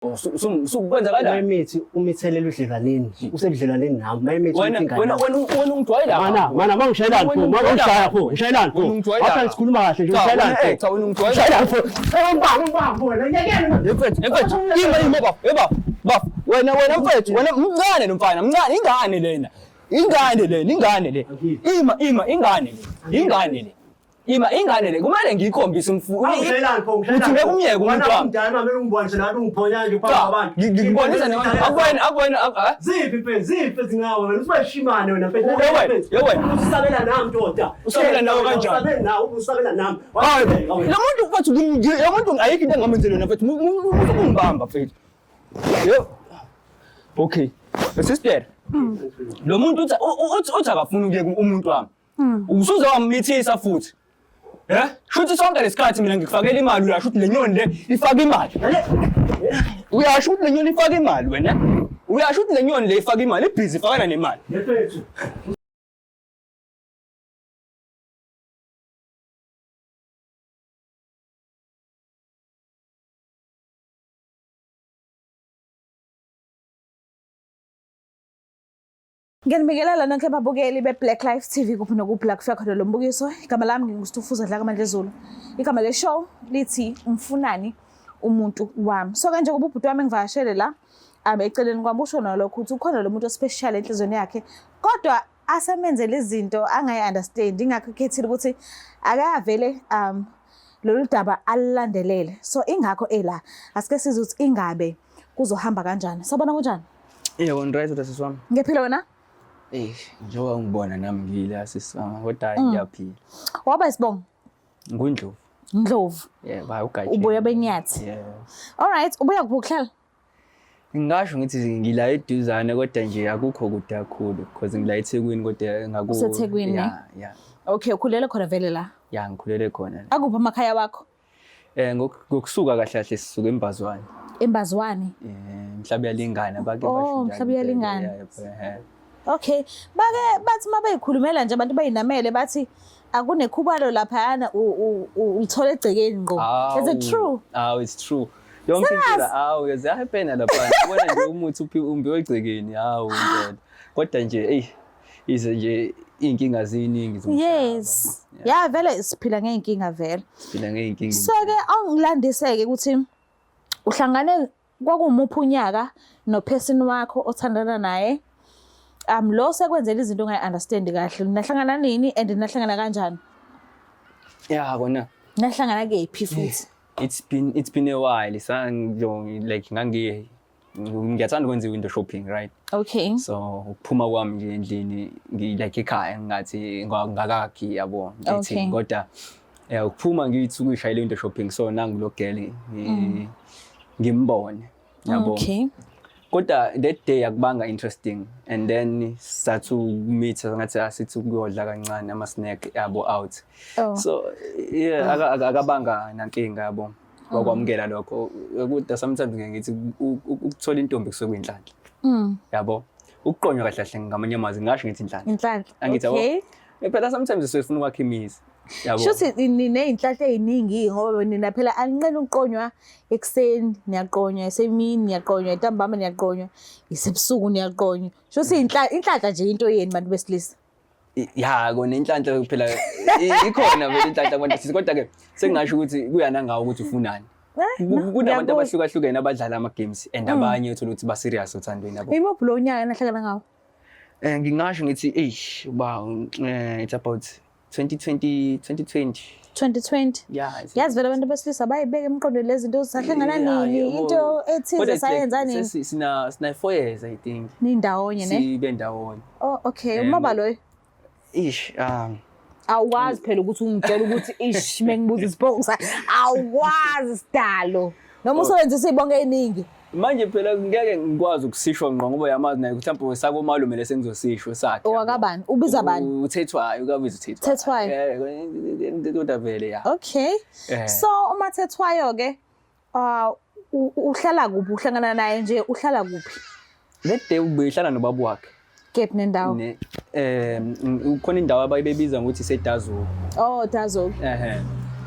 Usukwenza kanjani? Mayimithi umithelela udlivaneni. Usebudlivaneni nami. Mayimithi wena ungijwayela. Mana mangishayelani pho, mangishaya pho, ngishayelani pho. Apha sikhuluma kahle nje ngishayelani pho. Cha wena ungijwayela. Ngishayelani pho. Mbamba wena ngiyekeni. Mfethu, yima baba. Wena mfethu, wena mncane nomfana, mncane ingane lena. Ingane le. Ima ingane le. Ingane le kumele ngiyikhombise umfundi. Ngishayelani pho, Uthi ngeke umyeke umuntu wami. Mdala mami ungibonise la ungiphonya nje phambi kwabantu. Ngikubonisa akubona. Ziphi zingawe wena usibashimane wena mfethu. Wena. Usabela nami ndoda. Usabela nawe kanjani? Usabela nami. Lo muntu mfethu lo muntu ayikho into engamenzela yona mfethu. Ungibamba mfethu. Okay. Sister. Lo muntu uthi akafuna ukuyeka umuntu wami. Usuzawamithisa futhi. Shuthi sonke lesikhathi mina ngikufakela imali uyasho ukuthi lenyoni le ifaka imali. Uyasho ukuthi lenyoni ifaka imali wena. Uyasho ukuthi lenyoni le ifaka imali, ibhizi ifakana nemali. Yefethu. Ngiyanibingelela nonke ababukeli beBlack Life TV kuphi nokuphi la kufika khona lo mbukiso. Igama lami nginguSithufuza Dlakamandla Zulu. Igama le show lithi umfunani umuntu wami. So kanje kuba ubhuti wami ngivakashele la eceleni kwami usho nalokho ukuthi ukhona lo muntu ospecial enhlizweni yakhe. Kodwa asamenzele izinto angayi-understand. Ingakho khethile ukuthi akavele lolu daba alilandelele. So ingakho la asike sizwe ukuthi ingabe kuzohamba kanjani. Sabona kunjani? Yebo right sisi wami. Ngiphila wena? Njengoba ngibona nami ngila sisama kodwa ngiyaphila. Waba isibongo? NguNdlovu. Ndlovu. Ba ugatshe. Ubuya beNyathi. All right, ubuya kubuhlala? Ngingasho ngithi ngila eduzane kodwa nje akukho kude kakhulu because ngila eThekwini kodwa ngaku. UseThekwini? Yeah. Okay, ukhulele khona vele la? Yeah, ngikhulele khona. Akuphi amakhaya wakho? Ngokusuka kahle kahle sisuka eMbazwane. eMbazwane? Mhlaba yalingana bake basho njalo. Mhlaba yalingana. Okay, bake bathi mabeyikhulumela nje abantu bayinamele bathi akunekhubalo laphayana ulithola egcekeni ngqo. Is it true? It's true. Yonke into yazahaphena lapha. Ubona nje umuthi umbi wegcekeni ngempela. Kodwa nje ize nje inkinga ziningi zomhlaba. Yes. Yeah, vele siphila ngeenkinga vele. Siphila ngeenkinga. So ke angilandiseke ukuthi uhlangane kwakumuphi unyaka noperson wakho othandana naye. Lo sekwenzela izinto ongayi-understand kahle. Nahlangana nini and nahlangana kanjani? Yeah, kona. Nahlangana kephi futhi? It's been a while. Like ngiyathanda ukwenza window shopping, right? Okay. So ukuphuma kwami nje endlini ngilike ekhaya ngathi ngakakhi yabo ngithi kodwa ukuphuma ngithi ukuyishayela window shopping so nangu lo girl ngimbone yabo. Okay. Kodwa that day akubanga interesting and then start to meet ngathi asithi ukuyodla kancane ama snack yabo out. So yeah akabanga nankinga yabo. Wakwamukela lokho ukuthi sometimes ngithi ukuthola intombi kusekwinhlanhla. Yabo ukuqonywa kahle kahle ngamanye amazwi ngasho ngithi inhlanhla. Angithi yabo. Phela sometimes sifuna ukwakha imizi. Yabo. Shuthi nineyinhlahla eziningi ngoba nina phela anqena ukuqonywa ekseni niyaqonywa esemini niyaqonywa entambama niyaqonywa isebusuku niyaqonywa. Shuthi inhlahla nje into yeni bantu besilisa. Ya kona inhlanhla phela ikhona vele inhlanhla abantu kodwa ke sengingasho ukuthi kuyana ngawo ukuthi ufunani. Kunabantu abahlukahlukene abadlala ama games and abanye uthola ukuthi ba serious uthandweni yabo. Imuphi lo nyaka nahlangana ngawo? Ngingasho ngithi it's about 2020. 2020. Yeah. Yazi vele abantu besilisa bayibeka emqondweni lezi zinto zisahlangana nini into ethize sayenza nini? Sina 4 years I think. Nindawonye ne? Sibe ndawonye. Oh okay, umaba loyo. Awazi phela ukuthi ungitshela ukuthi mengibuza isibongo awazi sidalo. Noma usebenzisa ibonke eningi. Manje phela ngeke ngikwazi ukusisho ngqo ngoba yamazi naye ukuthi mhlawumbe sako malume lesengizosisho sakhe. Owakabani? Ubiza bani? Uthethwayo ukabiza uthethwayo. Thethwayo. Kodwa vele ya. Okay. So uma thethwayo ke uhlala kuphi uhlangana naye nje uhlala kuphi? That day ubehlala nobaba wakhe. Kephi nendawo? Ukhona indawo abayibebiza ngokuthi seDazo. Oh, Dazo.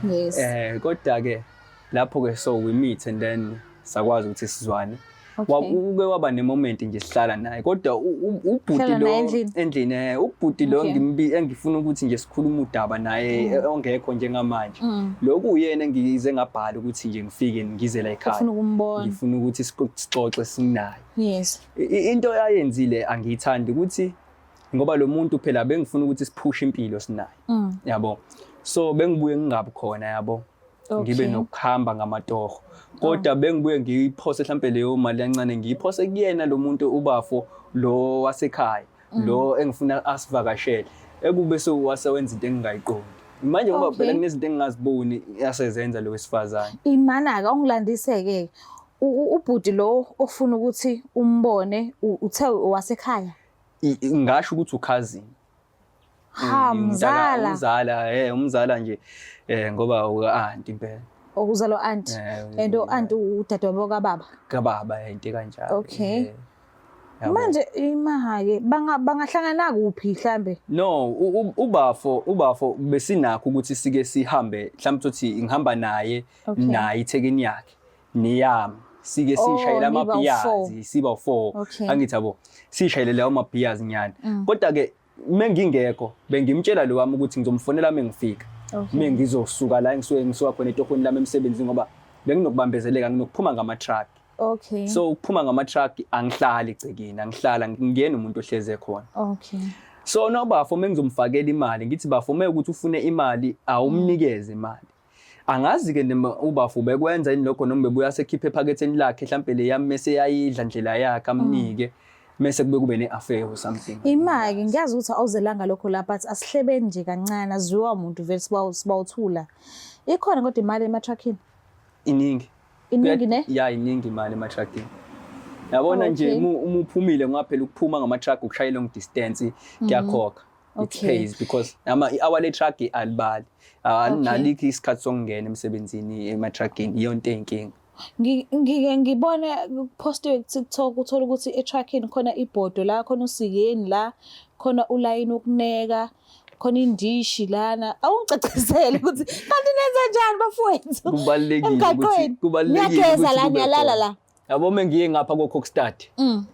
Yes. Kodwa ke lapho ke so we meet and then sakwazi ukuthi sizwane. Okay. Uke waba ne-moment nje sihlala naye kodwa ubhuti Hlala lo naye endlini ubhuti lo Okay. engifuna ukuthi nje sikhulume udaba naye ongekho njengamanje. Lokhu uyena engize ngabhala ukuthi nje ngifike ngize la ekhaya. Ufuna ukumbona. Ngifuna ukuthi sixoxe sinaye. Yes. Into ayenzile angiyithandi ukuthi ngoba lo muntu phela bengifuna ukuthi siphushe impilo sinaye. Yabo. So bengibuye ngingabi khona yabo. Ngibe nokuhamba ngamatoho. Kodwa bengibuye ngiyiphose mhlambe leyo mali yancane ngiyiphose kuyena lo muntu ubafo lo wasekhaya. Lo engifuna asivakashele. Ekube wasewenza into engingayiqondi. Manje ngoba phela kunezinto engingaziboni yasezenza lo wesifazane. Imana ake ungilandiseke. Ubhuti lo ofuna ukuthi umbone uthe wasekhaya. Ngasho ukuthi ukhazini. Mzala. Umzala nje ngoba uka-aunty impela. Okuzalwa aunty. And aunty udadewabo kababa. Kababa into kanjalo. Okay. Manje imahake bangahlangana kuphi mhlambe? No, ubafo besinakho ukuthi sike sihambe mhlawumbe uthi ngihamba naye eThekwini yakhe niyami. Sike sishayela amabhiyazi siba 4 angithi yabo sishayele lawo mabhiyazi nyana kodwa ke mengingekho bengimtshela lo wami ukuthi ngizomfonela mengifika mengizosuka la ngisuka khona etohweni lami emsebenzini ngoba benginokubambezeleka nginokuphuma ngama truck. Okay. So ukuphuma ngama truck angihlali egcekeni angihlala ngiyena umuntu ohleze khona. Okay. So nobafo mengizomfakela imali ngithi bafome ukuthi ufune imali awumnikeze imali. Angazi ke ubafo bekwenza yini lokho noma bebuya sekhiphe ephaketheni lakhe mhlambe le yami mase yayidla ndlela yakhe amnike mase kube ne-affair or something. Imake ngiyazi ukuthi awuzelanga lokho la but asihlebeni nje kancane aziwa umuntu vele sibawuthula. Ikhona kodwa imali ema-truckini? Iningi. Iningi ne? Ya iningi imali ema-truckini. Yabona nje uma uphumile ngaphela ukuphuma ngama-truck ukushaya long distance kuyakhokha. It pays because our truck alibali. Nalikho isikhathi sokungena emsebenzini ema-truckini iyonto eyinkinga. Ngibone kupostiwe ku-TikTok uthola ukuthi e-truckini khona ibhodo la khona usikeni la khona ulayini wokuneka khona indishi lana awungicacizele ukuthi kanti nenza njani bafowethu kubalekile la ngiyalala la yabo mengiye ngapha ko-Kokstad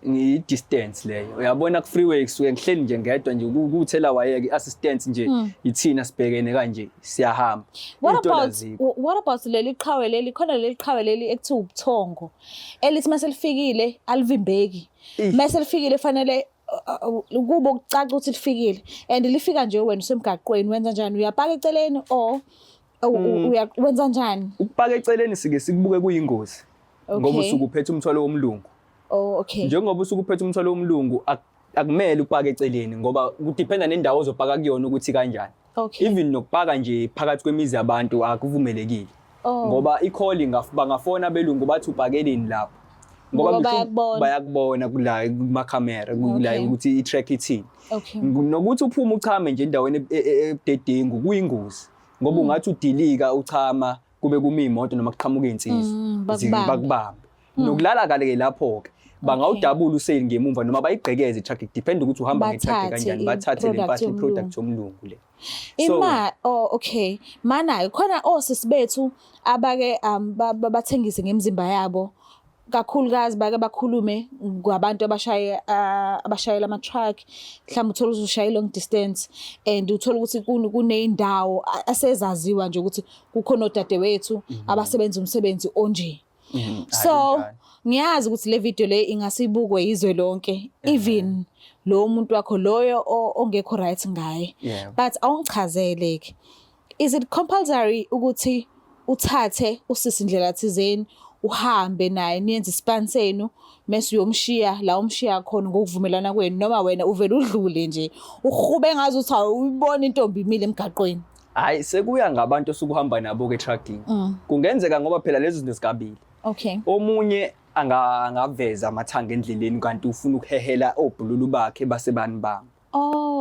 ngi-distance leyo uyabona ku-freeway kusuke ngihleli nje ngedwa nje kuthela wayeke assistance nje ithina sibhekene kanje siyahamba. What about leli qhawe leli khona leli qhawe leli ekuthiwa ubuthongo elithi mase lifikile alivimbeki mase lifikile fanele kubo kucaca ukuthi lifikile and lifika nje wena usemgaqweni wenza njani uyapaka eceleni or wenza njani? Ukupaka eceleni sike sikubuke kuyingozi ngoba usuke uphethe umthwalo womlungu. Okay. Njengoba usuke uphethe umthwalo womlungu akumele upaka eceleni ngoba kudependa nendawo ozopaka kuyona ukuthi kanjani. Even nokupaka nje phakathi kwemizi yabantu akuvumelekile. Ngoba i-calling bangafona abelungu bathi upakeleni lapho. Ngoba bayakubona kula kuma camera kula ukuthi i-track ithini. Nokuthi uphuma uchame nje endaweni ebudedengu kuyingozi. Ngoba ungathi udilika uchama kube kuma imoto noma kuqhamuka insizwa bakubambe. Nokulala kale lapho ke bangawudabula usale ngemuva noma bayigqekeze i-truck depend ukuthi uhamba nge-truck kanjani bathathe le mpahla i-product yomlungu le. Okay. Mana khona osisi bethu abake bathengise ngemizimba yabo. Kakhulukazi bake bakhulume kwabantu abashayela ama-truck mhlawumbe uthola ukuthi ushaya long distance and uthola ukuthi kuney'ndawo asezaziwa nje ukuthi kukhona odadewethu abasebenza umsebenzi onje. So ngiyazi ukuthi le video le ingasibukwe izwe lonke even lo muntu wakho loyo ongekho right ngaye but awungichazele ke is it compulsory ukuthi uthathe usisi indlela thizeni uhambe naye niyenze ispan senu mase uyomshiya la umshiya khona ngokuvumelana kwenu noma wena uvela udlule nje uhube ngazi ukuthi uyibona intombi imile emgaqweni? Hayi sekuya ngabantu osukuhamba nabo ke trucking. Kungenzeka ngoba phela lezi zinto zikabili. Okay. Omunye angaveza amathanga endleleni kanti ufuna ukuhehela obhululu bakhe basebani bami.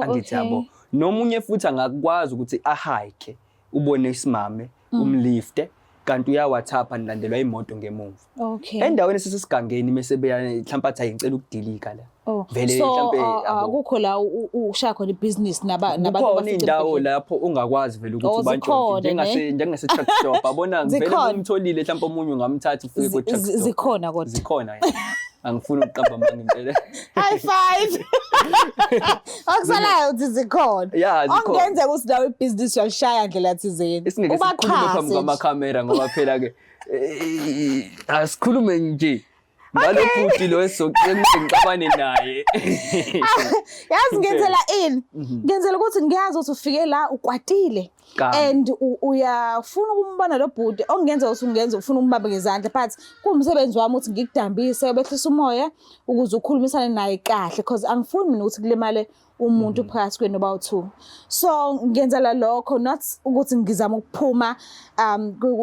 Angithi yabo. Nomunye futhi angakwazi ukuthi ahike ubone isimame umlifte kanti uya-WhatsApp nilandelwa imoto ngemuva. Okay. Endaweni sisesigangeni mase beya mhlawumbe athi ngicela ukudilika la. Oh. Vele So mhlawumbe akukho la ushaya khona ibhizinisi nabantu kukhona indawo lapho ungakwazi vele ukuthi ubantshontshe njengase truck stop abona vele umtholile mhlawumbe omunye ungamthatha ufike ku truck stop. Zikhona kodwa. Zikhona. Angifuni ukuqamba amanga impela. High five. Akusalayo uthi zikhona. Ongenzeka ukuthi nawe ibhizinisi uyalishaya ndlela thizeni. Ubakhuluma phambi kwamakhamera ngoba phela ke asikhulume nje. Ngalo futhi lo esocengixabane naye. Yazi ngenzela ini? Ngenzela ukuthi ngiyazi ukuthi ufike la ukwatile. And uyafuna ukumbona lo bhuti ongenza ukuthi ufuna umbambe ngezandla but kuwumsebenzi wami ukuthi ngikudambise behlisa umoya ukuze ukhulumisane naye kahle because angifuni mina ukuthi kulimale umuntu phakathi kwenu ba u2. So ngenzela lokho not ukuthi ngizama ukuphuma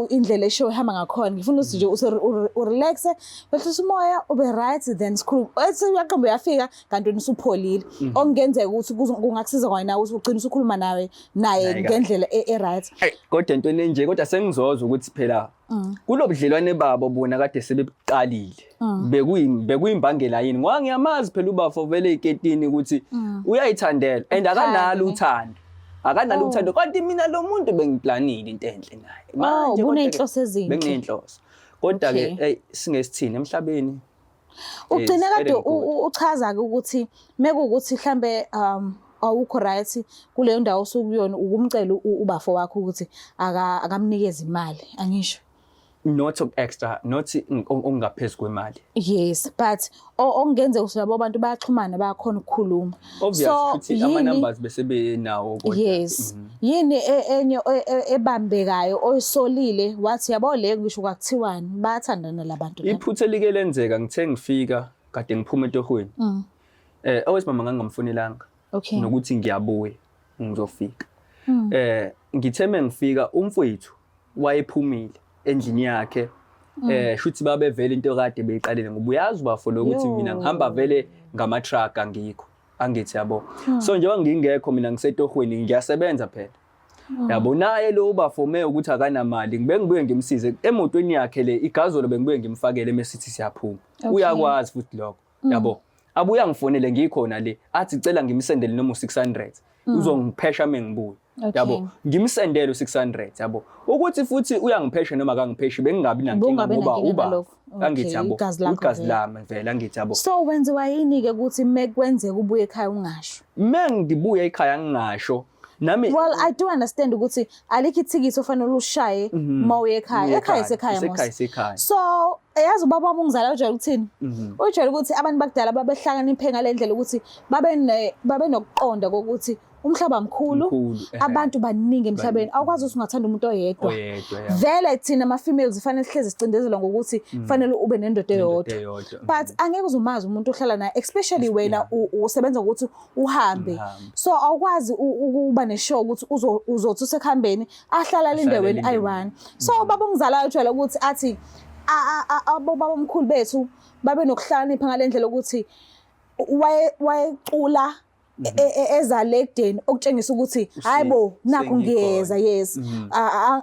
indlela eshow ihamba ngakhona ngifuna ukuthi nje urelaxe behlisa umoya ube right then sikhuluma ethi uyaqamba uyafika kanti wena usupholile okungenzeka ukuthi kungakusiza kwena ukuthi ugcine usukhuluma naye ngendlela right. Kodwa into enje kodwa sengizoza ukuthi phela kulobudlelwane babo bona kade sebeqalile bekuyimbangela yini ngoba ngiyamazi phela ubafo vele iketini ukuthi uyayithandela and akanalo uthando kanti mina lo muntu bengiplanile into enhle naye manje kunenhloso ezinhle benginenhloso kodwa ke singesithini emhlabeni ugcina kade uchaza ke ukuthi mekuukuthi mhlambe awukho right kuleyo ndawo osukuyona ukumcela ubafo wakho ukuthi akamnikeze imali angisho not extra not ongaphezulu kwemali yes but ongenze ukuthi labo bantu bayaxhumana bayakhona ukukhuluma so ukuthi ama numbers bese benawo kodwa yes yini enye ebambekayo oyisolile wathi yabo le ngisho kwakuthiwani bayathandana labantu iphuthe like lenzeka ngithe ngifika kade ngiphuma etohweni owesibamba ngangamfonelanga okay nokuthi ngiyabuya ngizofika ngitheme ngifika umfowethu wayephumile endlini yakhe shuthi babe vele into kade beyiqalile ngoba uyazi bafolo ukuthi mina ngihamba vele ngama truck angikho angithi yabo so njengoba ngingekho mina ngisetohweni ngiyasebenza phela yabo naye lo ubafome ukuthi akanamali ngibengibuye ngimsize emotweni yakhe le igazolo bengibuye ngimfakele mesithi siyaphuma uyakwazi futhi lokho yabo abuya ngifonele ngikhona le athi cela ngimsendele noma u600 uzongiphesha mengibuye yabo ngimsendele u600 yabo ukuthi futhi uyangiphesha noma akangipheshi bengingabi nankinga ngoba uba angithi yabo ugazi lami vele angithi yabo so wenziwa yini ke ukuthi mekwenzeka ubuye ekhaya ungasho mengibuye ekhaya ngingasho nami well I do understand ukuthi alikho ithikithi ofanele ushaye mawuye ekhaya esekhaya mos so yazi ubaba wami ungizala ujwayele ukuthini ujwayele ukuthi abantu bakudala babehlakaniphe ngalendlela ukuthi babe nokuqonda kokuthi umhlaba mkhulu abantu baningi emhlabeni awukwazi ukuthi ungathanda umuntu oyedwa vele thina ama females fanele sihleze sicindezela ngokuthi fanele ube nendoda eyodwa but angeke uzumazi umuntu ohlala naye especially wena usebenza ukuthi uhambe so awukwazi ukuba neshow ukuthi uzothi usekuhambeni ahlala linde wena ayi1 so baba ungizalayo ujwayele ukuthi athi baba omkhulu bethu babe nokuhlakanipha ngalendlela ukuthi wayecula ezalegdeni okutshengisa ukuthi hayibo nakho ngiyeza yes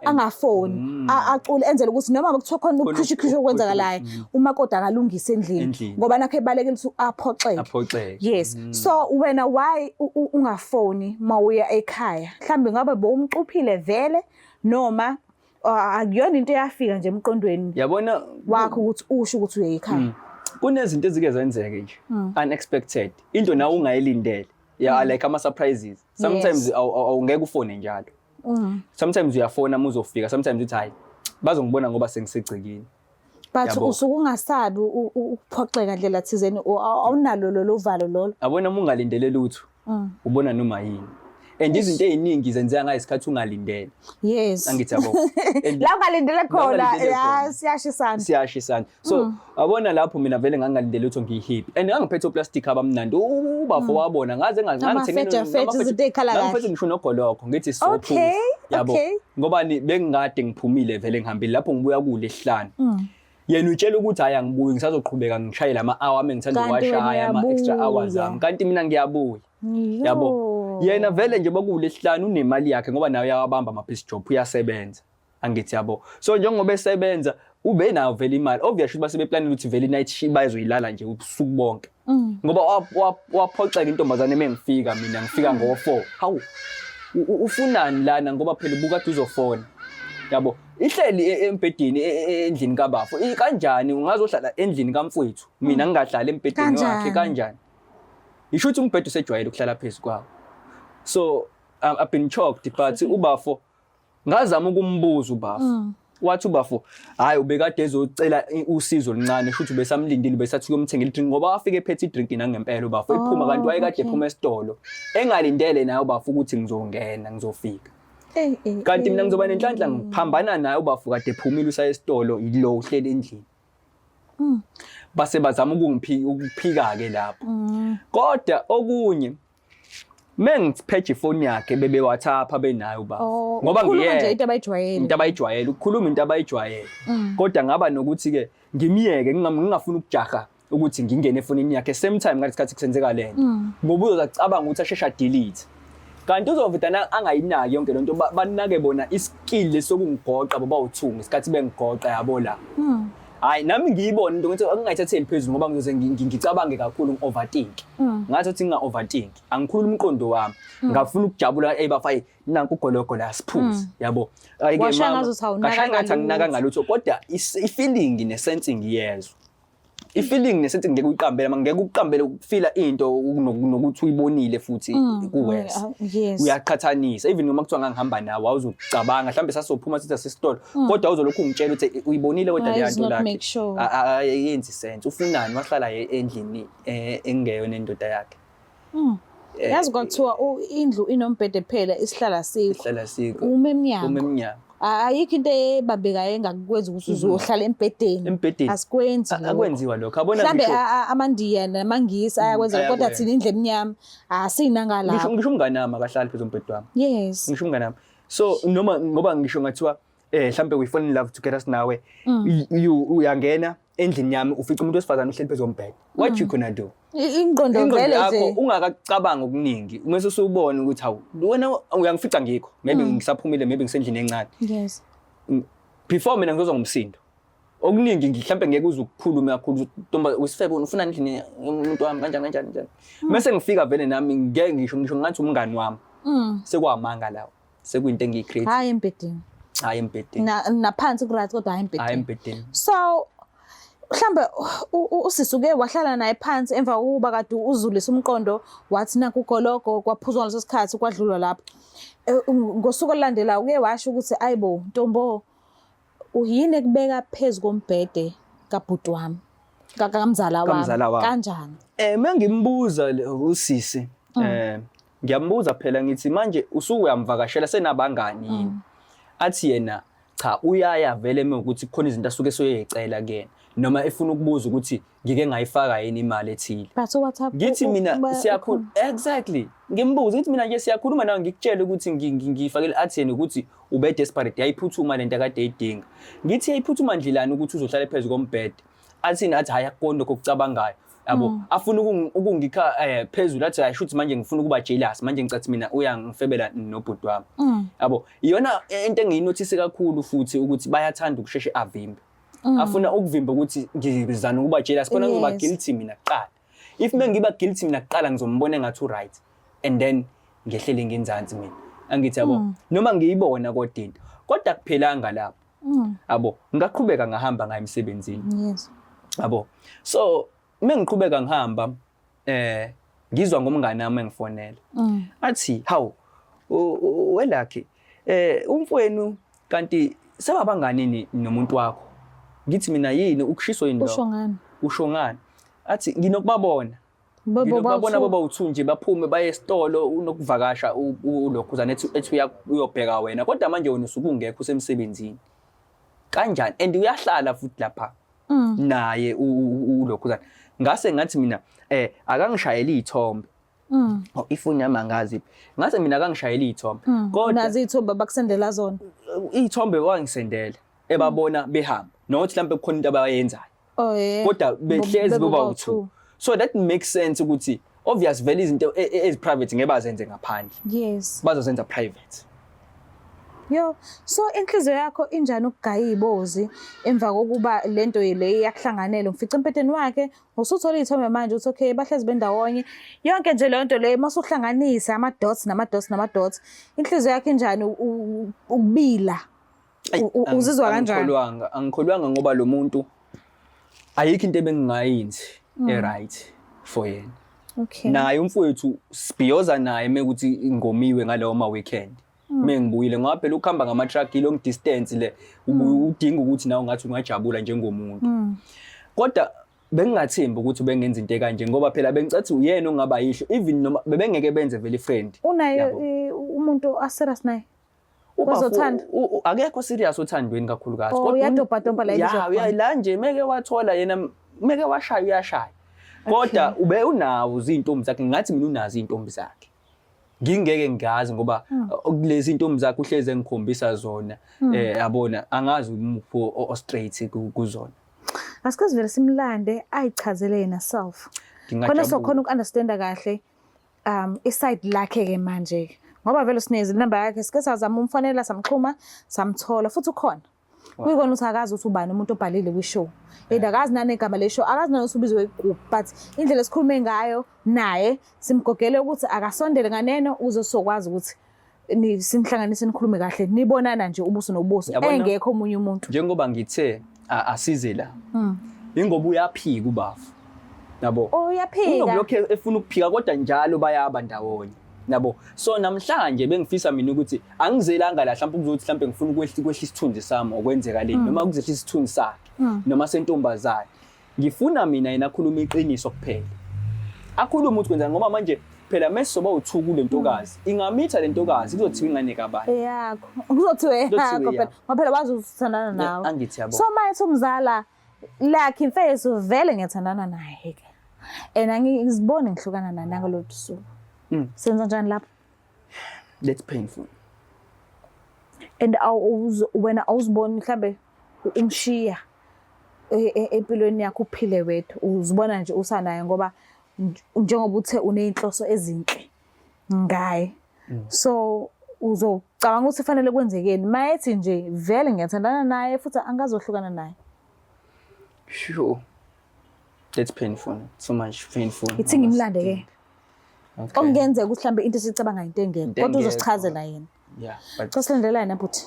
angafoni acule enzele ukuthi noma bekuthiwa khona ukukhishikhishwa okwenzakalayo umakoti akalungisa endlini ngoba nakho ebalekile ukuthi aphoxeke yes so wena why ungafoni mawuya ekhaya mhlambe ngabe bomcuphile vele noma akuyona into eyafika nje emqondweni yabona wakho ukuthi usho ukuthi uye ekhaya kunezinto ezike zenzeke nje unexpected into nawe ungayilindele like ama surprises sometimes awungeke ufone njalo sometimes uyafona muzofika sometimes uthi hayi bazongibona ngoba sengisegcikini but usuku ungasabi ukuphoxeka ndlela thizeni awunalo lo valo lolo abona ungalindele lutho ubona noma yini and izinto eziningi zenzeka ngayisikhathi ungalindele yes angithi yabo la ungalindele khona siyashisana so abona lapho mina vele ngangalindele ukuthi ngihip and ngangiphethe plastic abamnandi ubafo wabona ngaze ngangiphethe ngisho nogolokho ngithi so yabo ngoba bengingade ngiphumile vele ngihambile lapho ngibuya kule ehlanu yena utshela ukuthi hayi angibuyi ngisazoqhubeka ngishayela ama-hour ami ngithanda uwashaya ama-extra hours ami kanti mina ngiyabuya yabo yena vele nje bakule sihlanu unemali yakhe ngoba nayo uyawabamba ama-piece job uyasebenza angithi yabo. So njengoba esebenza ube nayo vele imali, obviously base plan ukuthi vele night shift bazoyilala nje ubusuku bonke. Ngoba waphoxeka intombazane mengifika mina ngifika ngo4. Hawu ufunani lana ngoba phela ubukade uzofona. Yabo ihleli embedeni endlini kabafo kanjani ungazohlala endlini kamfowethu mina ngingahlala embedeni wakhe kanjani? Isho ukuthi umbhedo usejwayele ukuhlala phezulu kwawo. So I've been shocked but ubafo ngazama ukumbuza ubafo wathi ubafo hayi ubekade ezocela usizo oluncane futhi besamlindile besathi uyomthengela idrink ngoba afike ephethe idrink nangempela ubafo ephuma kanti wayekade ephuma esitolo engalindele naye ubafo ukuthi ngizongena ngizofika. Kanti mina ngizoba nenhlanhla ngiphambana naye ubafo kade ephumile usaya esitolo yilo uhleli endlini. Base bazama ukuphika ke lapho. Kodwa okunye mengiphethe ifoni yakhe bebe WhatsApp abenayo ubaba ngoba ngiyena into abayijwayele ukukhuluma into abayijwayele kodwa ngaba nokuthi ke ngimiyeke ngingafuni ukujaha ukuthi ngingene efonini yakhe same time ngasikhathi kusenzeka lento ngoba uzozacabanga ukuthi ashesha delete kanti uzovitana angayinaki yonke lento banake bona iskill lesokungigoqa baba uthunga isikhathi bengigoqa yabo la hayi nami ngiyibona into ukuthi angingayithatheli phezulu ngoba ngizoze ngicabange kakhulu overthink ngathi uthi overthink angikhulula umqondo wami ngafuna ukujabula ebafayi nanku ugologo la siphuze yabo ayike mama kashangathi anginaka ngalutho kodwa ifeeling nesense ngiyezwa ifeeling nesense ngeke uyiqambele mangeke ukuqambele ukufila into nokuthi uyibonile futhi kuwesa uyaqhathanisa even noma kuthiwa ngangihamba nawe awuzucabanga mhlambe sasophuma sithi asesitolo kodwa uzolokhu ungitshela ukuthi uyibonile kodwa le nto lakhe ayenzi sense ufunani wahlala endlini engeyona indoda yakhe yazi kwathiwa indlu inombhede phela isihlala sikho umemnyango ayikho into ebambekayo engakwenza ukuthi uzohlala embedeni asikwenzi akwenziwa lokho abona mhlambe amandiya namangisi ayakwenza kodwa thina indle emnyama asinanga lapho ngisho umnganami akahlali phezulu ombhedi wami yes ngisho umnganami so noma ngoba ngisho ngathiwa mhlambe we fall in love together nawe uyangena endlini yami ufica umuntu wesifazana uhleli phezulu ombhedi what you gonna do ingqondo vele nje ungakacabanga okuningi mase usubona ukuthi hawu wena uyangifica ngikho maybe ngisaphumile maybe ngisendlini encane yes before mina ngizozwa ngumsindo okuningi mhlambe ngeke uzukukhuluma kakhulu ntomba usifebe ufuna endlini umuntu wami kanjani mase ngifika vele nami ngeke ngisho ngathi umngani wami sekwamanga lawo sekuyinto engiyicreate hayi embedeni naphansi ku right kodwa hayi embedeni so mhlambe usisuke wahlala naye phansi emva kokuba kade uzulisa umqondo wathi naku ugologo kwaphuzwa ngaleso sikhathi kwadlulwa lapho ngosuku olandela uke washo ukuthi ayibo ntombo uyini ekubeka phezulu kombhede kabhuti wami kamzala wami kanjani mengimbuza usisi ngiyambuza phela ngithi manje usuku uyamvakashela senabangani yini athi yena cha uyaya vele ukuthi khona izinto asuke soyecela kuyena noma efuna ukubuza ukuthi ngike ngayifaka yini imali ethile but WhatsApp ngithi mina siyakhuluma exactly ngimbuza ngithi mina nje siyakhuluma nawe ngikutshela ukuthi ngifakele atheni ukuthi ube desperate yayiphuthuma lento akade edinga ngithi yayiphuthuma ndlilani ukuthi uzohlala phezulu kombhede athini athi hayi akuqondo kokucabangayo yabo afuna ukungikha phezulu athi hayi shuthi manje ngifuna ukuba jealous manje ngicathi mina uyangifebela nobhuti wami yabo iyona into engiyinothise kakhulu futhi ukuthi bayathanda ukusheshe avimbe afuna ukuvimba ukuthi ngizana ukuba jealous khona ngizoba guilty mina kuqala if mengiba guilty mina kuqala ngizombona ngathi right and then ngehlele ngenzansi mina angithi yabo noma ngiyibona kodwa into kodwa kuphelanga lapho yabo ngaqhubeka ngahamba ngaye emsebenzini yes yabo so mengiqhubeka ngihamba ngizwa ngomngane wami engifonela athi hawu welakhe umfowenu kanti sebabangani nomuntu wakho ngithi mina yini ukushiso yini lo ushongani athi nginokubabona baba uthunje baphume baye esitolo unokuvakasha ulokhuzana ethi uyobheka wena kodwa manje wena usukungekho usemsebenzini kanjani and uyahlala futhi lapha naye ulokhuzana ngase ngathi mina akangishayela izithombe ifoni yami angazi ngase mina akangishayela izithombe kodwa nazi izithombe bakusendela zona izithombe wangisendela ebabona behamba nokuthi mhlambe kukhona into abayenzayo kodwa behlezi boba u2 so that makes sense ukuthi obvious vele izinto ezi private ngeke bazenze ngaphandle yes bazozenza private Yo, so inhliziyo yakho injani ukugaya izibozi emva kokuba lento le yakuhlanganela umfica empeteni wakhe usuthola izithombe manje uthi okay bahlezi bendawonye yonke nje le nto le masuhlanganisa ama dots inhliziyo yakho injani ukubila uzizwa kanjani? Angikholwanga ngoba lo muntu ayikho into ebengingayenzi right for yena. Okay. Naye umfowethu sibhiyoza naye mekuthi ngomiwe ngalawo ma weekend. Mengibuyile ngoba phela ukuhamba ngama truck long distance le udinga ukuthi nawe ngathi ungajabula njengomuntu. Kodwa bengingathembi ukuthi bengenza into ekanje ngoba phela bengicathi uyena ongaba yisho even noma bebengeke benze vele friend. Unayo umuntu aserious naye. Uzothanda. Akekho serious othandweni kakhulukazi kodwa uyadobha la izokho. Ya la nje meke wathola yena meke washaya uyashaya. Kodwa ube unawo izintombi zakhe ngathi mina unazo izintombi zakhe. Ngingeke ngazi ngoba kulezi intombi zakhe uhleze ngikhombisa zona yabona angazi umupho o straight kuzona. Asikaze vele simlande ayichazele yena self. Khona sokhona ukunderstanda kahle iside lakhe ke manje ngoba vele sineze number yakhe sike sazama umfanele samxhuma samthola futhi ukhona. Kuyikona ukuthi akazi ukuthi ubani umuntu obhalile kwishow. Akazi nane igama leshow, akazi nani usubizwe igroup but indlela esikhulume ngayo naye simgogele ukuthi akasondele nganeno uzosokwazi ukuthi simhlanganise nikhulume kahle nibonana nje ubuso nobuso engekho omunye umuntu. Njengoba ngithe asize la. Ingoba uyaphika ubafu. Yabo. Uyaphika. Unoblock efuna ukuphika kodwa njalo bayaba ndawonye. Yabo. So namhlanje bengifisa mina ukuthi angizelanga la mhlawumbe ukuzothi mhlawumbe ngifuna ukwehlisa isithunzi sami okwenzeka leni noma ukuzehlisa isithunzi sakhe noma sentombazane. Ngifuna mina yena akhuluma iqiniso kuphela. Akhuluma ukuthi kwenza ngoba manje phela mesizoba uthuku lentokazi ingamitha lentokazi kuzothiwa ingane kabani yakho kuzothiwa yakho phela ngoba phela wazi uthandana nawe. Angithi yabo. So manje umzala like imfeso vele ngiyathandana naye ke. Angiziboni ngihlukana naye ngalolu suku. Senza njani lapho? That's painful. And wena awuziboni mhlambe umshiya empilweni yakho uphile wedwa uzibona nje usanayo ngoba njengoba uthe uneyinhloso ezinhle ngaye. So uzocabanga ukuthi fanele kwenzekeni mayethi nje vele ngiyathandana naye futhi angazohlukana naye. Sure. That's painful. So much painful. Ithi ngimlande ke. Ongenzeka ukuthi mhlambe into esicabanga into engeke kodwa uzosichazela yena. Yeah, but cha silandela yena futhi.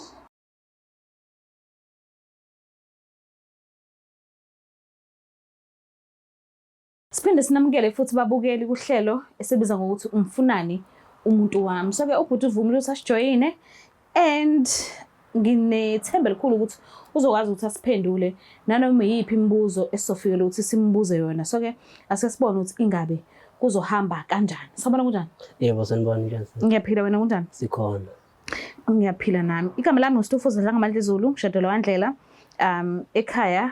Siphinde sinamukele futhi babukeli kuhlelo esibiza ngokuthi umfunani umuntu wami. So ke ubhuti uvumile ukuthi asijoyine and nginethemba elikhulu ukuthi uzokwazi ukuthi asiphendule nanoma yiphi imibuzo esizofikela ukuthi simbuze yona. So ke asike sibone ukuthi ingabe kuzohamba kanjani. Sabona kunjani? Yebo sanibona njani? Ngiyaphila wena kunjani? Sikhona. Ngiyaphila nami. Igama lami uStufuza Dlangamandla Zulu, ngishadela waNdlela ekhaya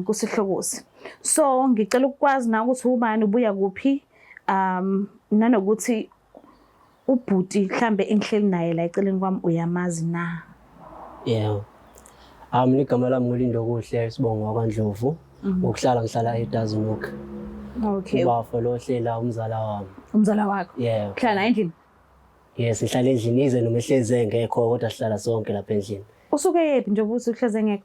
kuSihlokosi. So ngicela ukwazi na ukuthi ubani ubuya kuphi nanokuthi ubhuti mhlambe engihleli naye la eceleni kwami uyamazi na? Yebo. Igama lami nguLindo Kuhle Sibongo wakwaNdlovu. Ukuhlala ngihlala eDazenhoek. Okay. Ubafo lo hlela umzala wami. Umzala wakho? Yebo. Uhlala la endlini? Yes, sihlala endlini ize noma ehlezi engekho kodwa sihlala sonke lapha endlini. Usuke yephi nje ukuthi uhleze engekho?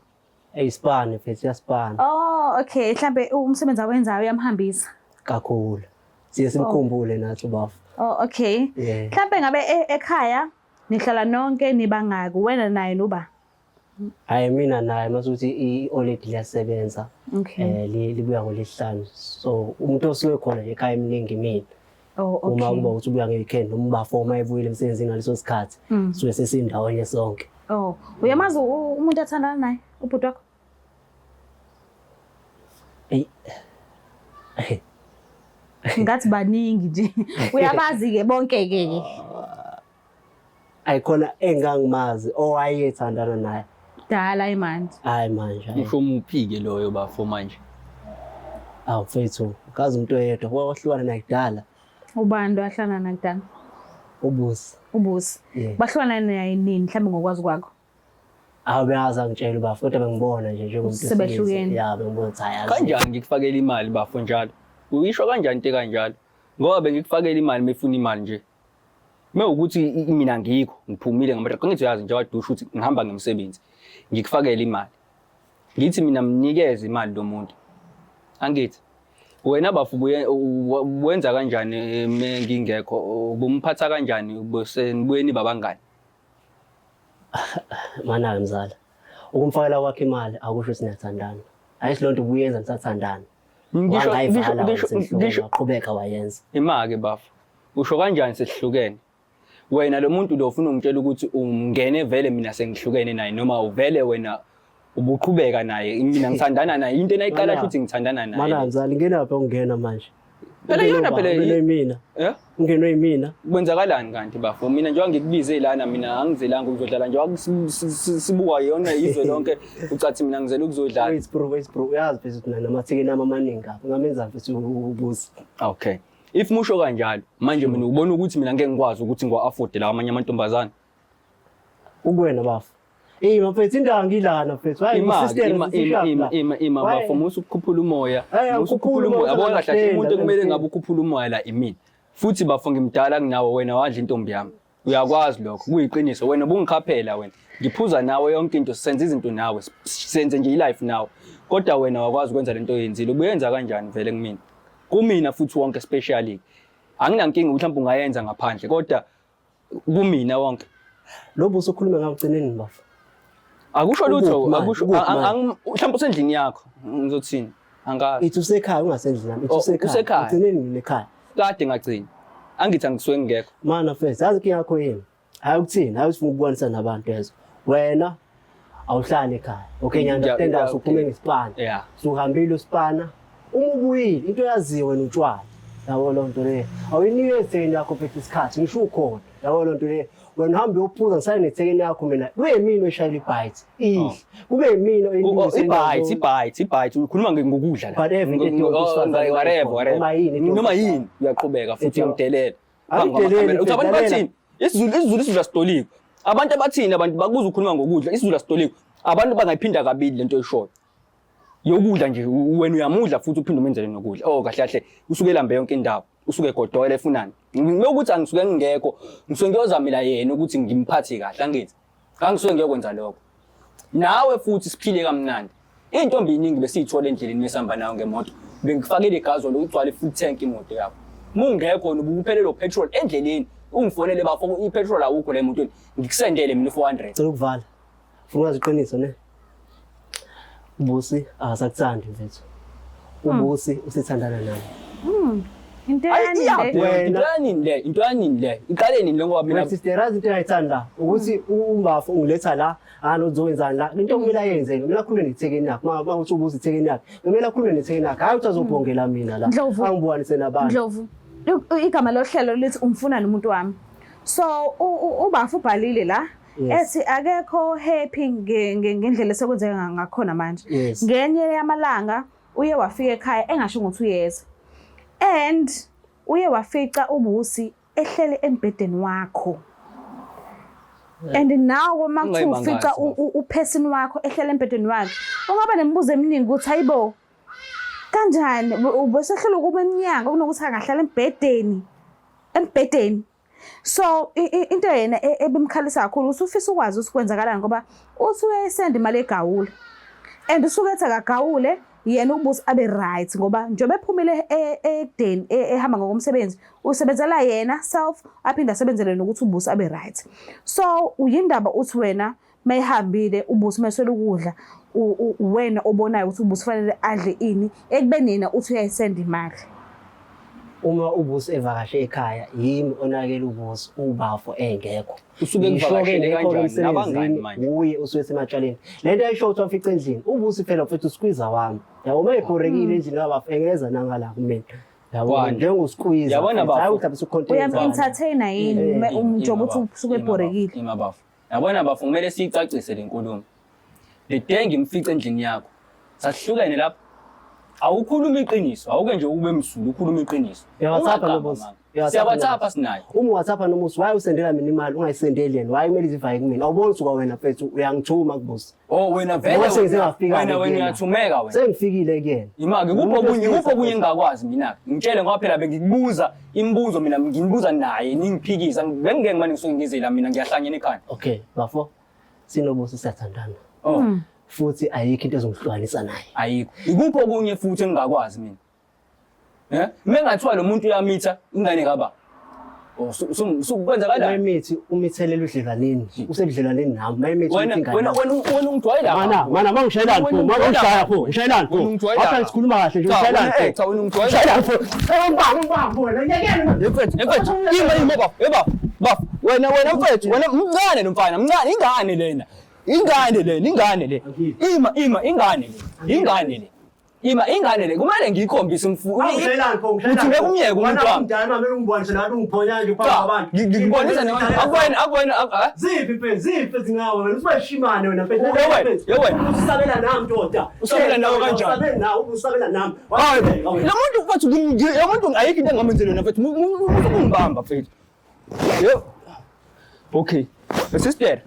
Eyispane mfethu yaspane. Oh, okay. Mhlambe umsebenzi awenzayo uyamhambisa. Kakhulu. Siye simkhumbule nathi ubafo. Oh, okay. Mhlambe ngabe ekhaya nihlala nonke nibangaki wena naye noba? Hayi mina naye masuthi i-already liyasebenza. Okay. Libuya ngolesihlanu. So umuntu osuke khona ekhaya eminingi mina. Oh, okay. Uma kuba ukuthi ubuya ngeweekend noma ubafo uma ebuyile emsebenzini ngaleso sikhathi suke sesindawonye sonke. Oh, uyamazi umuntu athandana naye ubhuti wakho? Ngathi baningi nje. Uyabazi ke bonke ke. Ayikhona engangimazi owayethandana naye. Dala imanje. Hayi manje. Usho umuphike loyo bafo manje. Mfethu, kazi umuntu oyedwa wahlukana naye kudala. Ubani wahlala nakudala? Ubusi. Ubusi. Bahlukana naye nini mhlambe ngokwazi kwakho? Bengazi angitshela bafo kodwa bengibona nje njengomuntu sebehlukene. Ya bengibona ukuthi hayi. Kanjani ngikufakela imali bafo njalo? Uyisho kanjani into kanjalo? Ngoba bengikufakela imali mefuna imali nje. Mewukuthi mina ngikho ngiphumile ngamatraka ngithi uyazi nje wadusha ukuthi ngihamba ngemsebenzi ngikufakela imali ngithi mina mnikeze imali lo muntu angithi wena bafu wenza kanjani ngingekho ubumphatha kanjani ubuseni babangani Mana mzala ukumfakela kwakhe imali akusho sinathandana ayisilonto ubuyenza nisathandana ngisho qhubeka wayenza imake bafu usho kanjani sesihlukene wena lo muntu lo ufuna ungitshela ukuthi ungene vele mina sengihlukene naye noma uvele wena ubuqhubeka naye mina ngithandana naye into enayiqala futhi ngithandana naye mana mzala ngena lapha ungena manje phela yona phela mina ungenwe yimina kwenzakalani kanti bafu mina njengoba ngikubize lana mina angizelanga ukuzodlala njengoba sibuka yona izwe lonke ucathi mina ngizela ukuzodlala wait bro uyazi phela ukuthi namathekeni amaningi apha ngamenza mfethu ubusi okay if musho kanjalo manje mina ubona ukuthi mina ngeke ngikwazi ukuthi ngiwa-afford la amanye amantombazana ukwena bafu mfethu indaba ngilana mfethu hayi ima bafu musu ukukhuphula umoya yabona kahle umuntu ekumele ngabe ukhuphula umoya la imini futhi bafu ngimdala kunawe wena wadla intombi yami uyakwazi lokho kuyiqiniso wena ubungikhaphela wena ngiphuza nawe yonke into senze izinto nawe senze nje ilife nawe kodwa wena wakwazi ukwenza lento oyenzile ubuyenza kanjani vele kumina kumina futhi wonke especially anginankinga mhlawumbe ungayenza ngaphandle kodwa kumina wonke lobo sokhuluma ngagcineni bafu akusho lutho akusho mhlawumbe usendlini yakho ngizothini angazi ithi usekhaya ungasendlini nami ithi usekhaya ugcineni mina ekhaya kade ngagcina angithi angisuke ngekho mana first yazi inkinga yakho yini hayi ukuthini hayi ufuna ukubonisa nabantu ezo wena awuhlali ekhaya okay ngiyaunderstand usuphume ngesipana suhambile usipana uma ubuyile into yaziwe wena utshwala yabo lonto le awuyinikeze yakho phethe isikhathi ngisho ukhona yabo lonto le wena uhambe uphuza ngisale nethekeni yakho mina kube yimini oshayela ibite kube yimini ibite ukhuluma ngokudla la noma yini uyaqhubeka futhi uyamdelela ucabantu bathini isizulu sitoliko abantu abathini abantu bakuza ukukhuluma ngokudla isizulu sitoliko abantu bangayiphinda kabili lento eshoyo yokudla nje wena uyamudla futhi uphinde umenzele nokudla kahle kahle usuke lambe yonke indawo usuke godola efunani ukuthi angisuke ngingekho ngisuke ngiyozamela yena ukuthi ngimphathe kahle angithi angisuke ngiyokwenza lokho nawe futhi siphile kamnandi intombi iningi besiyithola endleleni mesihamba nayo ngemoto bengifakele igazi lokugcwala full tank imoto yakho mungekho ubuphelelo petrol endleleni ungifonele bafo ipetrol awukho la emotweni ngikusendele mina 400 cela ukuvala ufuna uyaziqiniso ne ubusi akasakuthandi mfethu ubusi usithandana nami into yani le iqaleni le ngoba mina sister razi into ayithanda ukuthi umbafu ungiletha la uzowenzani la into kumele ayenze mina khulule nethekeni yakho uma uthi ubusi ithekeni yakho kumele akhulule nethekeni yakho hayi uthi azobhongela mina la angibonise nabantu Ndlovu igama lohlelo lithi umfuna nomuntu wami so ubafu ubhalile la ethi akekho happy ngendlela esekwenzeka ngakhona manje ngenye yamalanga uye wafika ekhaya engasho ukuthi uyeza and uye wafica ubusi ehlele embedeni wakho and now makuthi ufica uperson wakho ehlele embedeni wakhe ungaba nemibuzo eminingi ukuthi hayibo kanjani ubesehlela kuba eminyaka kunokuthi angahlala embedeni so into yena ebimkhalisa kakhulu usufisa ukwazi usikwenzakalani ngoba uthi uyayisenda imali egawule and usukethe akagawule yena ubusi abe right ngoba njengoba ephumile ekudeni ehamba ngokomsebenzi usebenzela yena self aphinda asebenzele nokuthi ubusi abe right so uyindaba uthi wena mayihambile ubusi meswele ukudla wena obonayo ukuthi ubusi fanele adle ini ekubeni yena uthi uyayisenda imali uma ubusi evakashe ekhaya yimi onakela ubusi ubafu engekho usuke ngivakashele kanjani nabangani manje uye usuke sematshaleni lento ayisho ukuthi wafica endlini ubusi phela mfethu squeezer wami yabo mayibhorekile endlini yabafu engeza nangala kumina yabo njengosqueezer hayi ukuthi ucontent uyam-entertainer yini njengoba uthi usuke ebhorekile imabafu yabona bafu kumele siyicacise le nkulumo le day ngimfica endlini yakho sahlukene lapho awukhuluma iqiniso awuke nje ube msulu ukhuluma iqiniso uyawathatha Siyawathapha sinayo. Uma WhatsApp nomusi why usendela mina imali ungayisendeli yena why kumele izivaye kumina awuboni suka wena mfethu uyangithuma kubusi Oh wena vele wena uyathumeka wena sengifikile kuyena imake kupho okunye engakwazi mina ngitshele ngoba phela bengikubuza imibuzo mina nginibuza naye ningiphikisa bengeke manje ngisuke ngizela mina ngiyahlangena ekhaya okay bafo sinobusi siyathandana futhi ayikho into ezongihlukanisa naye ayikho ikupho okunye futhi engakwazi mina mengathiwa lo muntu uyamitha ingane kaba kwenza kanjani mayimithi umithelela udlelaneni usebudlelaneni nami mayimithi wena ungijwayela mana mangishayelani pho mangishaya pho ngishayelani pho apha sikhuluma kahle nje ngishayelani pho wena ungijwayela pho mbamba wena ngiyakena mfethu baba wena mfethu wena mncane nomfana mncane ingane le ingane le kumele ngikhombise umfundo ngishayelani pho uthi ngeke umyeke umuntu wami mdala mami ungibonise la ungiphonya nje phambi kwabantu ngikubonisa akwena ziphi zingawe wena usibashimane wena mfethu wena usabela nami ndoda usabela nawe kanjani usabela nami lo muntu mfethu lo muntu ayikho into engamenzela yona mfethu ungibamba mfethu okay sister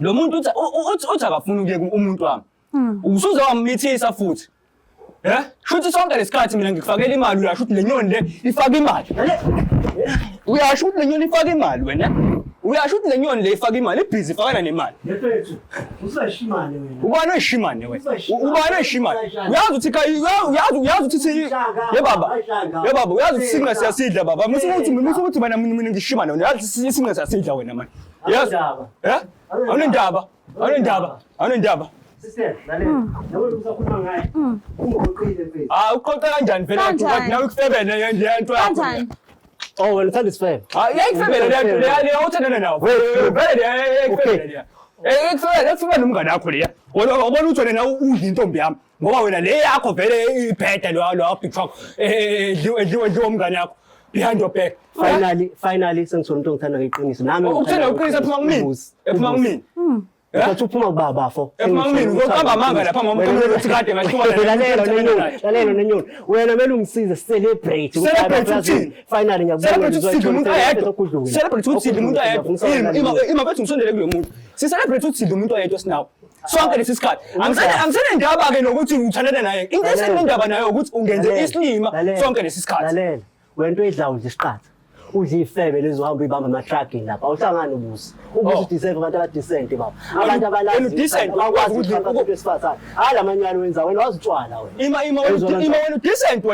lo muntu uthi akafuna ukuyeka umuntu wami usuze wamithisa futhi shuthi sonke lesikhathi mina ngikufakela imali uyasho ukuthi lenyoni le ifaka imali uyasho ukuthi lenyoni ifaka imali wena uyasho ukuthi lenyoni le ifaka imali ibhizi ifakana nemali mfethu usashimane wena ubani oyishimane wena ubani oyishimane uyazi ukuthi baba uyazi ukuthi singa siyasidla baba musu ukuthi mina ngishimane wena uyazi singa siyasidla wena manje yazi awunendaba sister lalela yabona usakhuluma ngaye ungoqile mfethu uqoqa kanjani phela nawe ukufebele nje into yakho kanjani oh wena uthanda isifebe yayifebele le uthandana nawo vele ekufebele umngane wakho leya wona ubona ukuthi wena udla intombi yami ngoba wena le yakho vele iphethe lo big truck edliwa umngane yakho behind your back finally sengithola into ngithanda ngeqiniso nami ukuthanda uqinisa ephuma kumina Bathi uphuma kubaba fo. Emangini ngoqamba amanga lapha ngoba umuntu uthi kade ngaqhubana lalela nenyoni. Wena kumele ungisize celebrate finally ngiyabona celebrate uthi umuntu ayedwa ima bethu ngisondele kulo muntu si celebrate uthi umuntu oyedwa sinawo sonke lesi sikhathi angisene ndaba ke nokuthi uthandane naye into esenendaba nayo ukuthi ungenze isilima sonke lesi sikhathi lalela wena into edla udla isiqatha udla ifebe lezohamba ibamba ama-truck lapha awuhlangani ubusi udeserve abantu abadecent baba abantu abakwazi ukuthi besifazane hayi lamanyani wenza wena wazitshwala wena wena udecent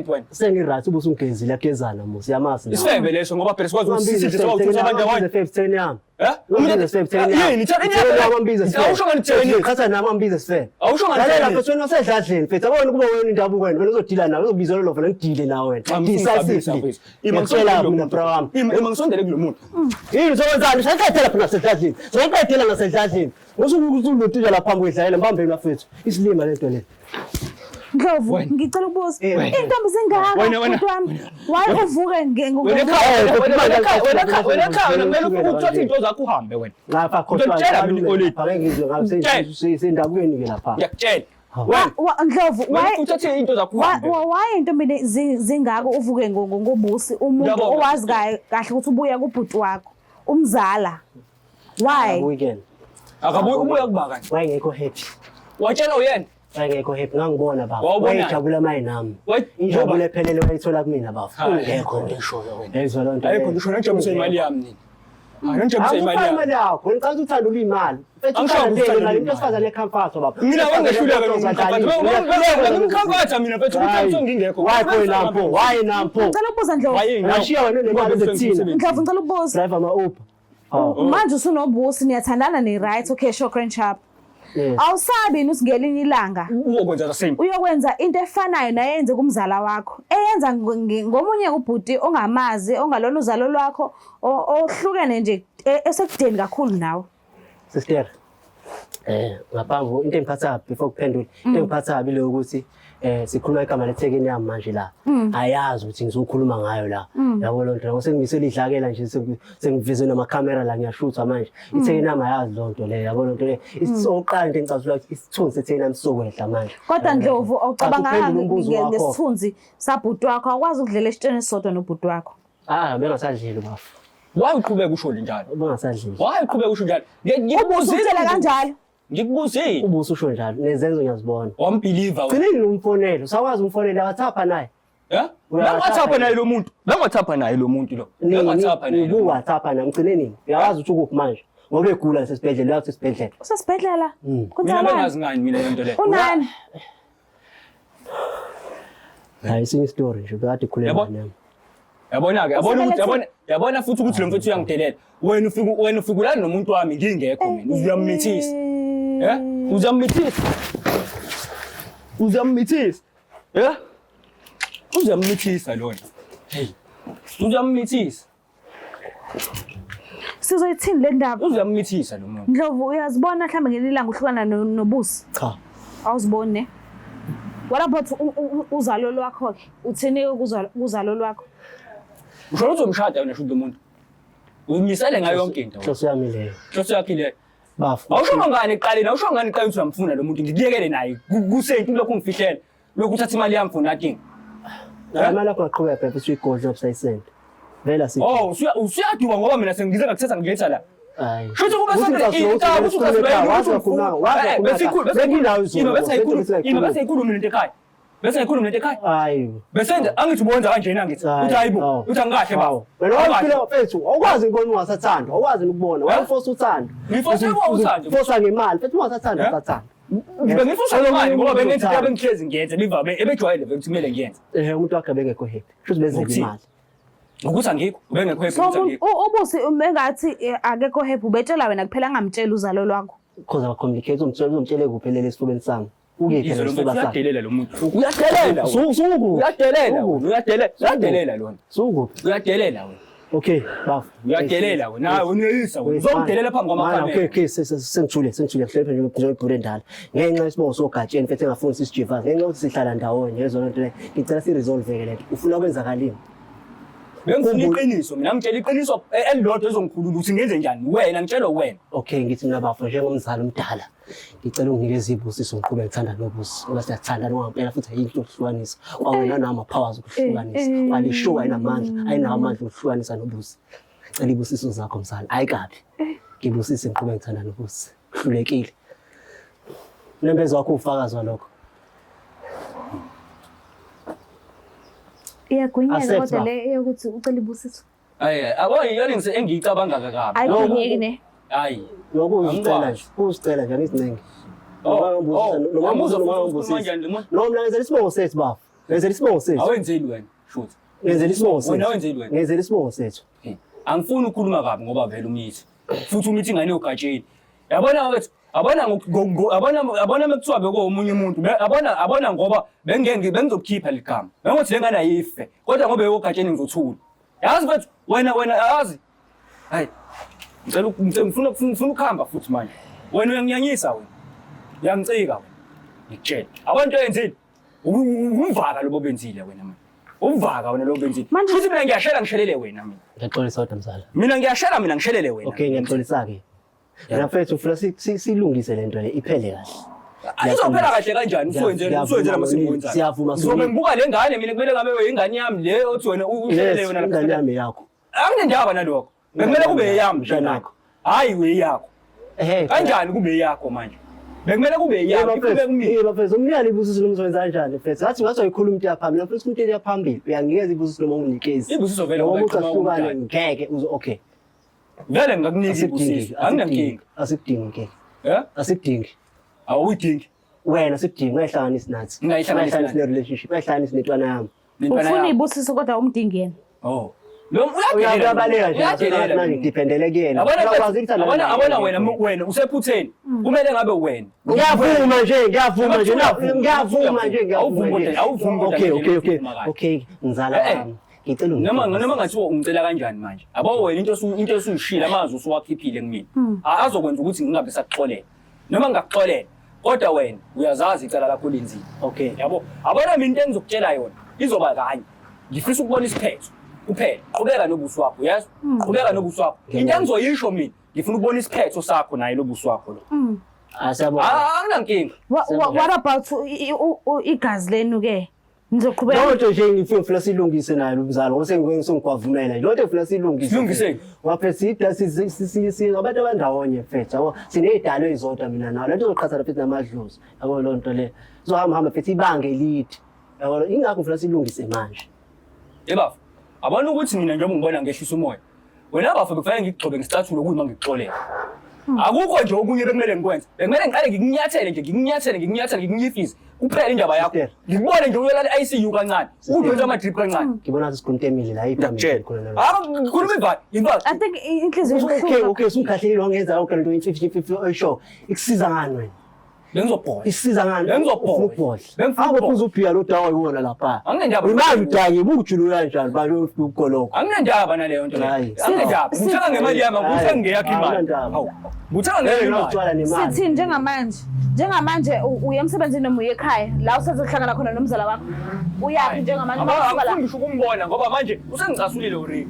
wena sengirathi ubusi ungezile agezana musi yamasi isifebe leso ngoba phela sikwazi ukuthi sisize sawuthutha abantu abanye ifebe yami yini awusho ngani khatha nami ambize sifebe awusho ngani lalela mfethu wena usedladleni mfethu abona kuba wena indabuko wena uzodila nawe uzobizwa lo vele ngidile nawe wena decisively ngiyakutshela mina bro wami ngisondele kulo muntu yini sokwenzani sayaqedela phela nasedladleni sayaqedela nasedladleni usukuzothija lapha phambi kwedlayela mbambeni bafethu isilima lento le Ndlovu ngicela ukubuza intombi zingaka umuntu wami why uvuke wena kumele uthathe into zakho uhambe wena ngapha ngikutshela mina iolidi ngizwe ngabe sendabukeni ke lapha ngiyakutshela Ndlovu uthathe into zakho uhambe why intombi zingaka uvuke ngobusi umuntu owazi kahle ukuthi ubuya kubhuti wakho umzala why weekend akabuyi ubuya kuba kanje why ngekho happy watshela uyena ngekho happy ngangibona baba wayijabula maye nami injabulo ephelele wayithola kumina baba ngekho ngisho wena yezwa lonto ayikho ngisho ngijabulisa imali yami nini ngijabulisa imali yakho ngicela uthanda ulimali mfethu uthanda into esifazane ecomfort baba mina wangehluleka ngikhamfatha mina mfethu ukuthi ngingekho why nampo ngicela ukubuza Ndlovu ngashiya wena nemali zethina Ndlovu ngicela ukubuza driver ama Uber manje usunobusi niyathandana ni-right okay short sharp awusabi usingelinye ilanga uyokwenza the same uyokwenza into efanayo nayenze kumzala wakho eyenza ngomunye ubhuti ongamazi ongalona uzalo lwakho ohlukene nje esekudeni kakhulu nawe sister ngaphambi into engiphatha before kuphendula into engiphatha bile ukuthi sikhuluma igama leThekwini yami manje la. Ayazi ukuthi ngizokhuluma ngayo la. Yabo lonto ngoba sengimisela idlakela nje sengivise namakhamera la ngiyashutha manje. iThekwini yami ayazi lonto le yabo lonto le. Isisoqala into engicazula ukuthi isithunzi seThekwini yami sokwehla manje. Kodwa Ndlovu awucabanga ngesithunzi sabhuti wakho awukwazi ukudlela esitsheni esisodwa nobhuti wakho. Bengasadlili bafu. Why uqhubeka usho njalo? Bengasadlili. Why uqhubeka usho njalo? Ngikubuzile kanjalo. Ngikubuzile. Ubuso usho njalo. Nezenzo ngiyazibona. Wambeliever. Gcineni umfonelo. Sakwazi umfonelo WhatsApp naye. WhatsApp naye lo muntu. WhatsApp naye lo muntu lo. WhatsApp naye. WhatsApp naye ngcineni. Uyawazi ukuthi ukuphi manje. Ngoba egula esesibhedlela uyathi esibhedlela. Usesibhedlela? Mina bengazi ngani mina lento le. Unani? Hayi sinye story nje bekade khuleka nami. Yabona futhi ukuthi lo mfethu uyangidelela. Wena ufika la nomuntu wami ngingekho mina. Uzamithisa. Uzamithisa. Uzamithisa lona. Hey. Uzamithisa. Sizoyithini le ndaba? Uzamithisa lo muntu. Ndlovu uyazibona mhlawumbe ngelilanga uhlukana nobusi? Cha. Awuzibone. What about uzalo lwakho ke? Uthini uzalo lwakho? Usho ukuthi umshada wena shuthi umuntu. Uyimisele ngayo yonke into. Hloso yami leyo. Hloso yakhe le. Bafu. Awusho ngani eqaleni, awusho ngani eqaleni ukuthi uyamfuna lo muntu ngikuyekele naye. Kusenti lokho ngifihlela. Lokhu uthatha imali yami for nothing. Imali yakho aqhubeka phela futhi igold upside vela sithi. Oh, usuyaduka ngoba mina sengize ngakuthatha ngiletha la. Hayi. Shothi kuba sentaba bese ikhuluma lento ekhaya. Bese ngikhuluma lento ekhaya. Hayi. Bese angithi ubonza kanjena ngithi uthi hayibo, uthi angikahle baba. Wena waphila mfethu, awukwazi ukubona ungasathanda, awukwazi ukubona. Wayeforce uthando. Ngiforce uthando. Force ngemali, mfethu ungasathanda usathanda. Ngibengiforce ngemali ngoba bengenza into abengihlezi ngiyenza liva ebejwayele ukuthi kumele ngiyenze. Umuntu wakhe bengekho happy. Futhi benzela imali. Ukuthi angikho, bengekho happy ukuthi angikho. Ubusi mengathi akekho happy ubetshela wena kuphela ngamtshela uzalo lwakho. Because aba communicate umtshele kuphelele esifubeni sami. Ukephi lesifuba sakhe. Uyadelela lo muntu. Uyadelela. Uyadelela lona. Sukuphi? Uyadelela wena. Okay, bafu. Uyadelela wena. Nawe uneyisa wena. Uzongidelela phambi kwamakhamera. Okay, sengithule hlephela nje ngibhule ndala. Ngenxa isibongo sogatsheni mfethu engafuni sisijiva. Ngenxa ukuthi sihlala ndawonye yezo lento le. Ngicela si resolve ke lento. Ufuna kwenzakalini? Bengifuna iqiniso, mina ngitshela iqiniso elilodwa ezongikhulula ukuthi ngenze njani. Wena ngitshela wena. Okay, ngithi mina bafu njengomzali omdala. Ngicela unginikeze ibusiso ngiqhubeka ngithanda nobusi. Ngoba siyathanda ngempela futhi ayinto yokuhlukanisa. Kwawena nama powers okuhlukanisa. Walishow ayinamandla, ayinawo amandla okuhlukanisa nobusi. Ngicela ibusiso zakho mzali. Hayi kabi. Ngibusise ngiqhubeka ngithanda nobusi. Hlulekile. Nembeza wakho ufakazi walokho. Iyagwinyeka kodwa le eyokuthi ucela ibusiso. Abo yiyona engiyicabanga kabi. Ayigwinyeki ne. Hayi. Lokho uzicela nje. Uzicela nje ngisinenge. Noma ngenzela isibongo sethu bafu. Ngenzela isibongo sethu. Awenzeli wena, shothi. Ngenzela isibongo sethu. Wena wenzeli wena. Ngenzela isibongo sethu. Angifuni ukukhuluma kabi ngoba vele umithi. Futhi umithi ingane yogatsheni. Yabona wethu, abona mekuthiwa beko umunye umuntu. Abona ngoba bengizokhipha ligama. Bengothi lengane ayife. Kodwa ngoba yogatsheni ngizothula. Yazi mfethu, wena yazi. Hayi. Ngifuna ukuhamba futhi manje. Wena uyanginyanyisa wena. Uyangicika wena. Ngikutshela. Abantu oyenzile. Umvaka lobo benzile wena manje. Umvaka wena lobo benzile. Futhi mina ngiyashela ngishelele wena mina. Ngiyaxolisa kodwa mzala. Mina ngiyashela mina ngishelele wena. Okay, ngiyaxolisa ke. Mina mfethu ufuna silungise lento le iphele kahle. Ayizophela kahle kanjani uswenzela masingoyenza. Siyavuma Zobe ngibuka le ngane mina kumele ngabe ingane yami le othi wena ushelele yona lapha. Ingane yami yakho. Anginendaba nalokho. Bekumele kube yami mshanakho. Hayi weyakho. Kanjani kube yakho manje? Bekumele kube yami kube kumina. Bafethu umnyali ibusiso nomsebenza kanjani mfethu? Ngathi ayikhuluma into yaphambili. Mfethu umuntu into yaphambili. Uyanikeza ibusiso noma unginikezi. Ibusiso vele ngoba uhlukane ngeke okay. Vele ngakunika ibusiso. Anginankinga. Asikudingi. Asikudingi. Awuyidingi. Wena sikudingi uyahlanganisa nathi. Uyahlanganisa ne-relationship. Uyahlanganisa netwana yami. Ufuna ibusiso kodwa umdingi yena. Oh. Lo uyadelela nje manje ngidependele kuyena. Abona wena usephutheni. Kumele ngabe wena. Ngiyavuma nje. Awuvuma. Okay. Ngizala wami. Ngicela noma ngathiwa ungicela kanjani manje. Abo wena into esuyishila amazwi usuwakhiphile kumina. Azokwenza ukuthi ngingabe sakuxolela. Noma ngingakuxolela. kodwa wena uyazazi icala lakho lenzile. Okay. Yabo abona mina into engizokutshela yona izoba kanye ngifisa ukubona isiphetho kuphela qhubeka nobuso wakho yazi qhubeka nobuso wakho into engizoyisho mina ngifuna ukubona isiphetho sakho naye lobuso wakho lo anginankinga. What about igazi lenu ke? Nizoqhubeka Lotho nje ngifuna silungise naye umzalo ngose ngikwavumela lotho funa silungise silungise waphe sida si abantu abandawonye fethu yabo sinezidalo ezodwa mina nawo lento zoqhathana futhi namadlozi yabo lonto le zohamba futhi ibange elide yabo ingakho ngifuna silungise manje. Yebafo abona ukuthi mina njengoba ngibona ngehlisa umoya wena bafo bekufanele ngigcobe ngisicathulo kuyima ngixolela akukho nje okunye bekumele ngikwenze bekumele ngiqale ngikunyathele ngikunyifise kuphela indaba yakho ngibone nje uyolala ICU kancane udonsa ama drip kancane ngibona sikhuntemile la iphambili khona ngikhuluma ibani yimba I think inhliziyo okay sungikhahlile wangenza lokho lento 50-50 sure ikusiza ngani wena bengizobhola isiza ngani bengizobhola awuphuza ubhiya lo dawa iwona lapha anginendaba imali udaye bujulu kanjani banje ukugoloko anginendaba naleyo nto leyo anginendaba ngithenga ngemali yami ngithenga ngeyakho imali hawu ngithenga ngemali sithi njengamanje uye emsebenzini noma uye ekhaya la usazohlangana khona nomzala wakho uyaphi njengamanje ngifundisha ukumbona ngoba manje usengicasulile uRick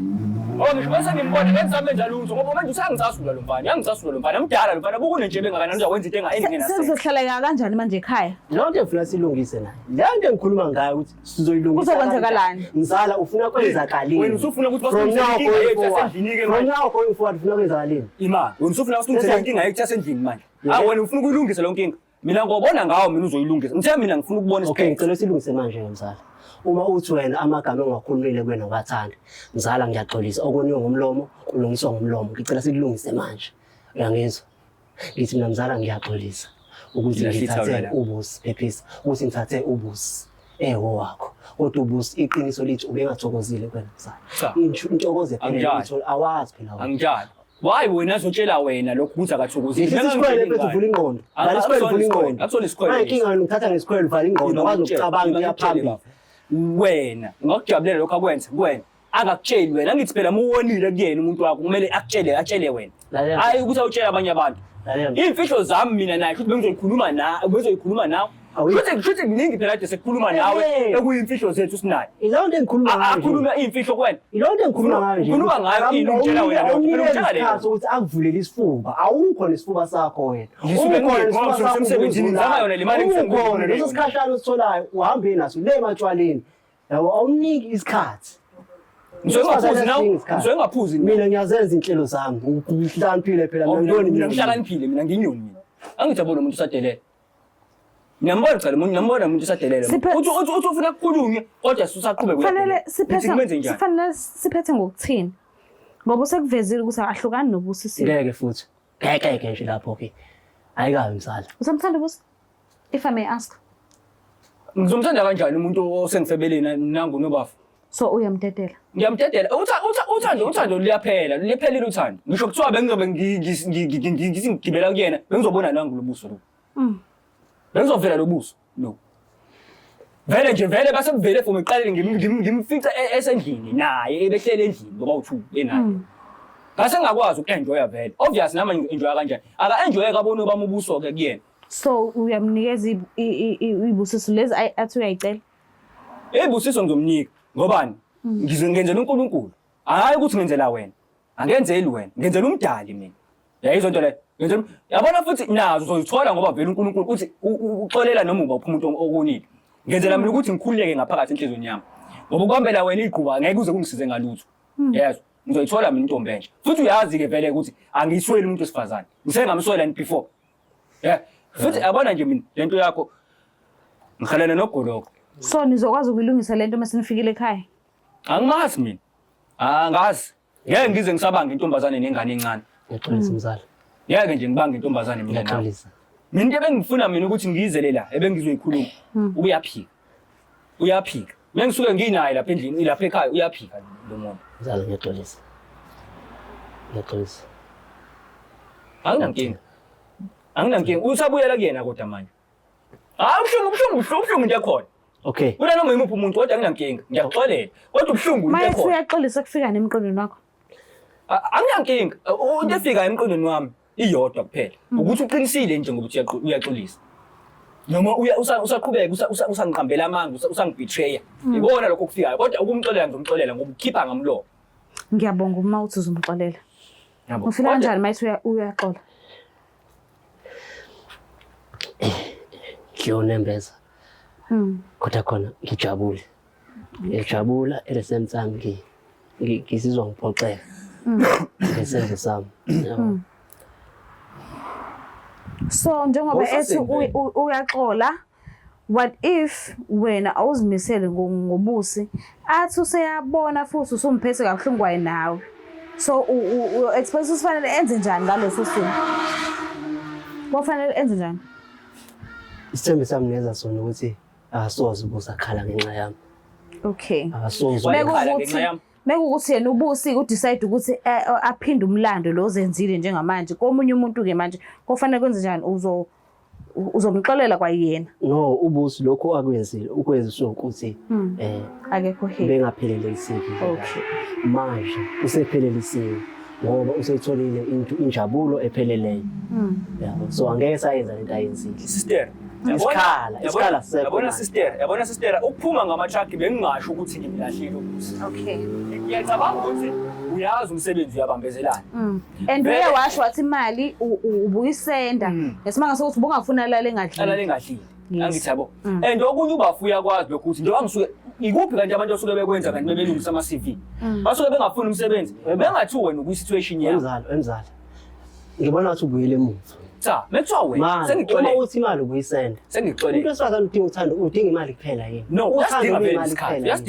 ngisho bese ngimbona ngenzame njalo lutho ngoba manje usangicasula lo mfana yangicasula lo mfana mdala lo mfana bukune nje bengakanani uzakwenza into engayengenasi sekuzohlaleka kanjani manje ekhaya lonke ufuna silungise naye lento engikhuluma ngayo ukuthi sizoyilungisa kuzokwenzakalani ngizala ufuna kwenzakalini wena usufuna ukuthi basebenzise inkinga yethu yasendlini ke manje now going forward ufuna kwenzakalini imali wena usufuna usilungise inkinga yethu yasendlini manje wena ufuna ukuyilungisa lo nkinga mina ngobona ngawo mina uzoyilungisa ngithe mina ngifuna ukubona okay ngicela silungise manje mzala uma uthi wena amagama ongakhulumile kwena ngathanda mzala ngiyaxolisa okuniwe ngomlomo kulungiswa ngomlomo ngicela sikulungise manje uyangizwa ngithi mina mzala ngiyaxolisa ukuthi ngithathe ubusi phephisa ukuthi ngithathe ubusi wakho kodwa ubusi iqiniso lithi ubengathokozile kwena mzala intokozo phela ngithola awazi phela angjalo why wena uzotshela wena lokho ukuthi akathokozile ngeke ngivula ingqondo ngale sikwele uvula ingqondo akuthola isikwele inkinga ngithatha ngesikwele uvala ingqondo akwazi ukucabanga iyaphambili wena ngokujabulela lokho akwenza kuwena angakutsheli wena ngithi phela muwonile kuyena umuntu wakho kumele atshele wena hayi ukuthi awutshela abanye abantu imfihlo zami mina naye futhi bengizoyikhuluma nawe futhi kuningi phela kade sekukhuluma nawe ekuyimfihlo zethu sinayo ilonto engikhuluma ngayo akhuluma imfihlo kwena ilonto engikhuluma ngayo nje khuluma ngayo ini utshela wena lokho utshela lento ukuthi akuvulele isifuba awukho nesifuba sakho wena ngoba semsebenzini ngizama yona le mali ngifuna leso sikhashana usitholayo uhambe naso le matshwaleni yabo awuniki isikhathi ngizongaphuzi mina ngiyazenza inhlelo zami ngihlaniphile phela mina ngihlakaniphile mina nginyoni mina angijabona umuntu usadelela ngiyambona cha ngiyambona umuntu usadelela uthi ufuna ukukhulunywa kodwa susaqhubeka kufanele siphethe ngokuthini ngoba usekuvezile ukuthi akahlukani nobusi ngeke futhi ngeke nje lapho ke ayikabi msala usamthanda ubusi if I may ask ngizomthanda kanjani umuntu osengifebeleni nangu nobafu so uyamdedela ngiyamdedela uthando liyaphelile uthando ngisho kuthiwa bengizobe ngigibela kuyena bengizobona nangu lobuso lo bengizovela lobuso lo vele base kuvele for ngiqalile ngimfica esendlini naye ebehlele endlini ngoba uthu enayo ngase ngakwazi ukuenjoya vele obvious nami ngienjoya kanjani aka enjoy kabona bami ubuso ke kuyena so uyamnikeza ibusiso lezi athi uyayicela ibusiso ngizomnika ngobani ngizongenzela uNkulunkulu hayi ukuthi ngenzela wena angenzeli wena ngenzela umdali mina yayizwa into le ngenzela yabona futhi nazo uzozithola ngoba vele uNkulunkulu uthi uxolela noma uba umuntu okunile ngenzela mina ukuthi ngikhululeke ngaphakathi enhlizweni yami ngoba ukwambela wena igquba ngeke uze kungisize ngalutho yes ngizoyithola mina intombi entsha futhi uyazi ke vele ukuthi angiyisweli umuntu wesifazane ngisengamswela before futhi yabona nje mina lento yakho ngikhalana nogoloko so nizokwazi ukuyilungisa lento mase nifikile ekhaya angimazi mina angazi ngeke ngize ngisabanga intombazane nengane encane ngixolisa mzala ngeke nje ngibanga intombazane mina nawe mina into ebengifuna mina ukuthi ngiyizele la ebengizoyikhuluma uyaphika mengisuke nginaye lapha endlini lapha ekhaya uyaphika lo muntu mzala ngixolisa anginankinga usabuyela kuyena kodwa manje ubuhlungu nje khona okay wena noma yimuphi umuntu kodwa anginankinga ngiyaxolela kodwa ubuhlungu nje khona manje uyaxolisa kufika nemqondweni wakho anginankinga into efika emqondweni wami iyodwa kuphela ukuthi uqinisile nje ngokuthi uyaxolisa noma usaqhubeka usangiqambela amanga usangibetray ibona lokho kufikayo kodwa ukumxolela ngizomxolela ngoba ukhipha ngamlomo. Ngiyabonga uma uthi uzomxolela. Yabo. Ufika kanjani mayithi uyaxola? Ngiyonembeza. Kodwa khona ngijabula at the same time ngisizwa ngiphoxeka. Ngesenzo sami. Yabo. So njengoba ethi uyaxola, what if wena awuzimisele ngobusi athi useyabona futhi usumphethe kabuhlungu kwaye nawe, so expect usifanele enze njani ngaleso simo? Kufanele enze njani? Isithembiso sami ngenza sona ukuthi asoze ubusakhala ngenxa yami. Okay. Asoze Mekukuthi yena ubusi udecide ukuthi aphinde umlando lo zenzile njengamanje komunye umuntu ke manje kufanele kwenze njani uzomxolela kwayena? No, ubusi lokho akwenzile ukwenziswa ukuthi akekho he bengaphelelisiwe. Okay. Manje usephelelisiwe ngoba usetholile injabulo epheleleyo. Yabo. So angeke sayenza lento ayenzile. Sister, isikhala yabona sister ukuphuma ngama-truck bengingasho ukuthi ngimlahlile ubusi. Okay. Ngiyacabanga ukuthi uyazi umsebenzi uyabambezelana. And uyawasho wathi imali ubuyisenda ngesimanga sokuthi ubungafuna lale engadlile. Angithi yabo. And okunye ubafu uyakwazi lokho ukuthi njengoba ngisuke ikuphi kanti abantu osuke bekwenza kanti belungisa ama-CV. Basuke bengafuni umsebenzi bengathi wena ukwi-situation yakho. Emzala. Ngibona ukuthi ubuyile emuva. Cha, mekuthiwa wena sengixolele. Uma uthi imali ubuyisenda. Sengixolele. Into esifazane udinga uthando udinga imali kuphela yini? No, uyadinga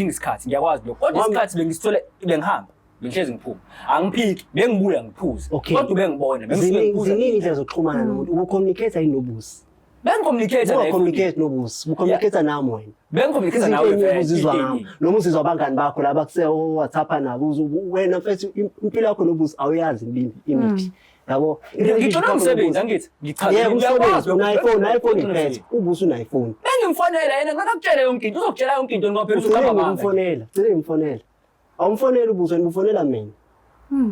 isikhathi ngiyakwazi lokho. Kodwa isikhathi bengisithole bengihamba. Bengihlezi ngiphuma. Angiphiki, bengibuya ngiphuze. Kodwa ubengibona, bengisuke ngiphuze. Ziningi indlela zokuxhumana nomuntu. Uku-communicate nobusi. Bengicommunicate naye. Uku-communicate nobusi. Uku-communicate nami wena. Bengicommunicate nawe uzizwa ngami. Noma uzizwa abangani bakho laba kuse WhatsApp nabo wena mfethu impilo yakho nobusi awuyazi imiphi. Yabo. Ngicela umsebenzi angithi. Ngichaza ngiyakwazi iPhone iphethe. Ubusi una-iPhone. Bengimfonela yena ngakakutshela yonke into uzokutshela yonke into ngoba phela usuhamba ngimfonela. Ngimfonela. Awumfonela ubuso ubufonela mina.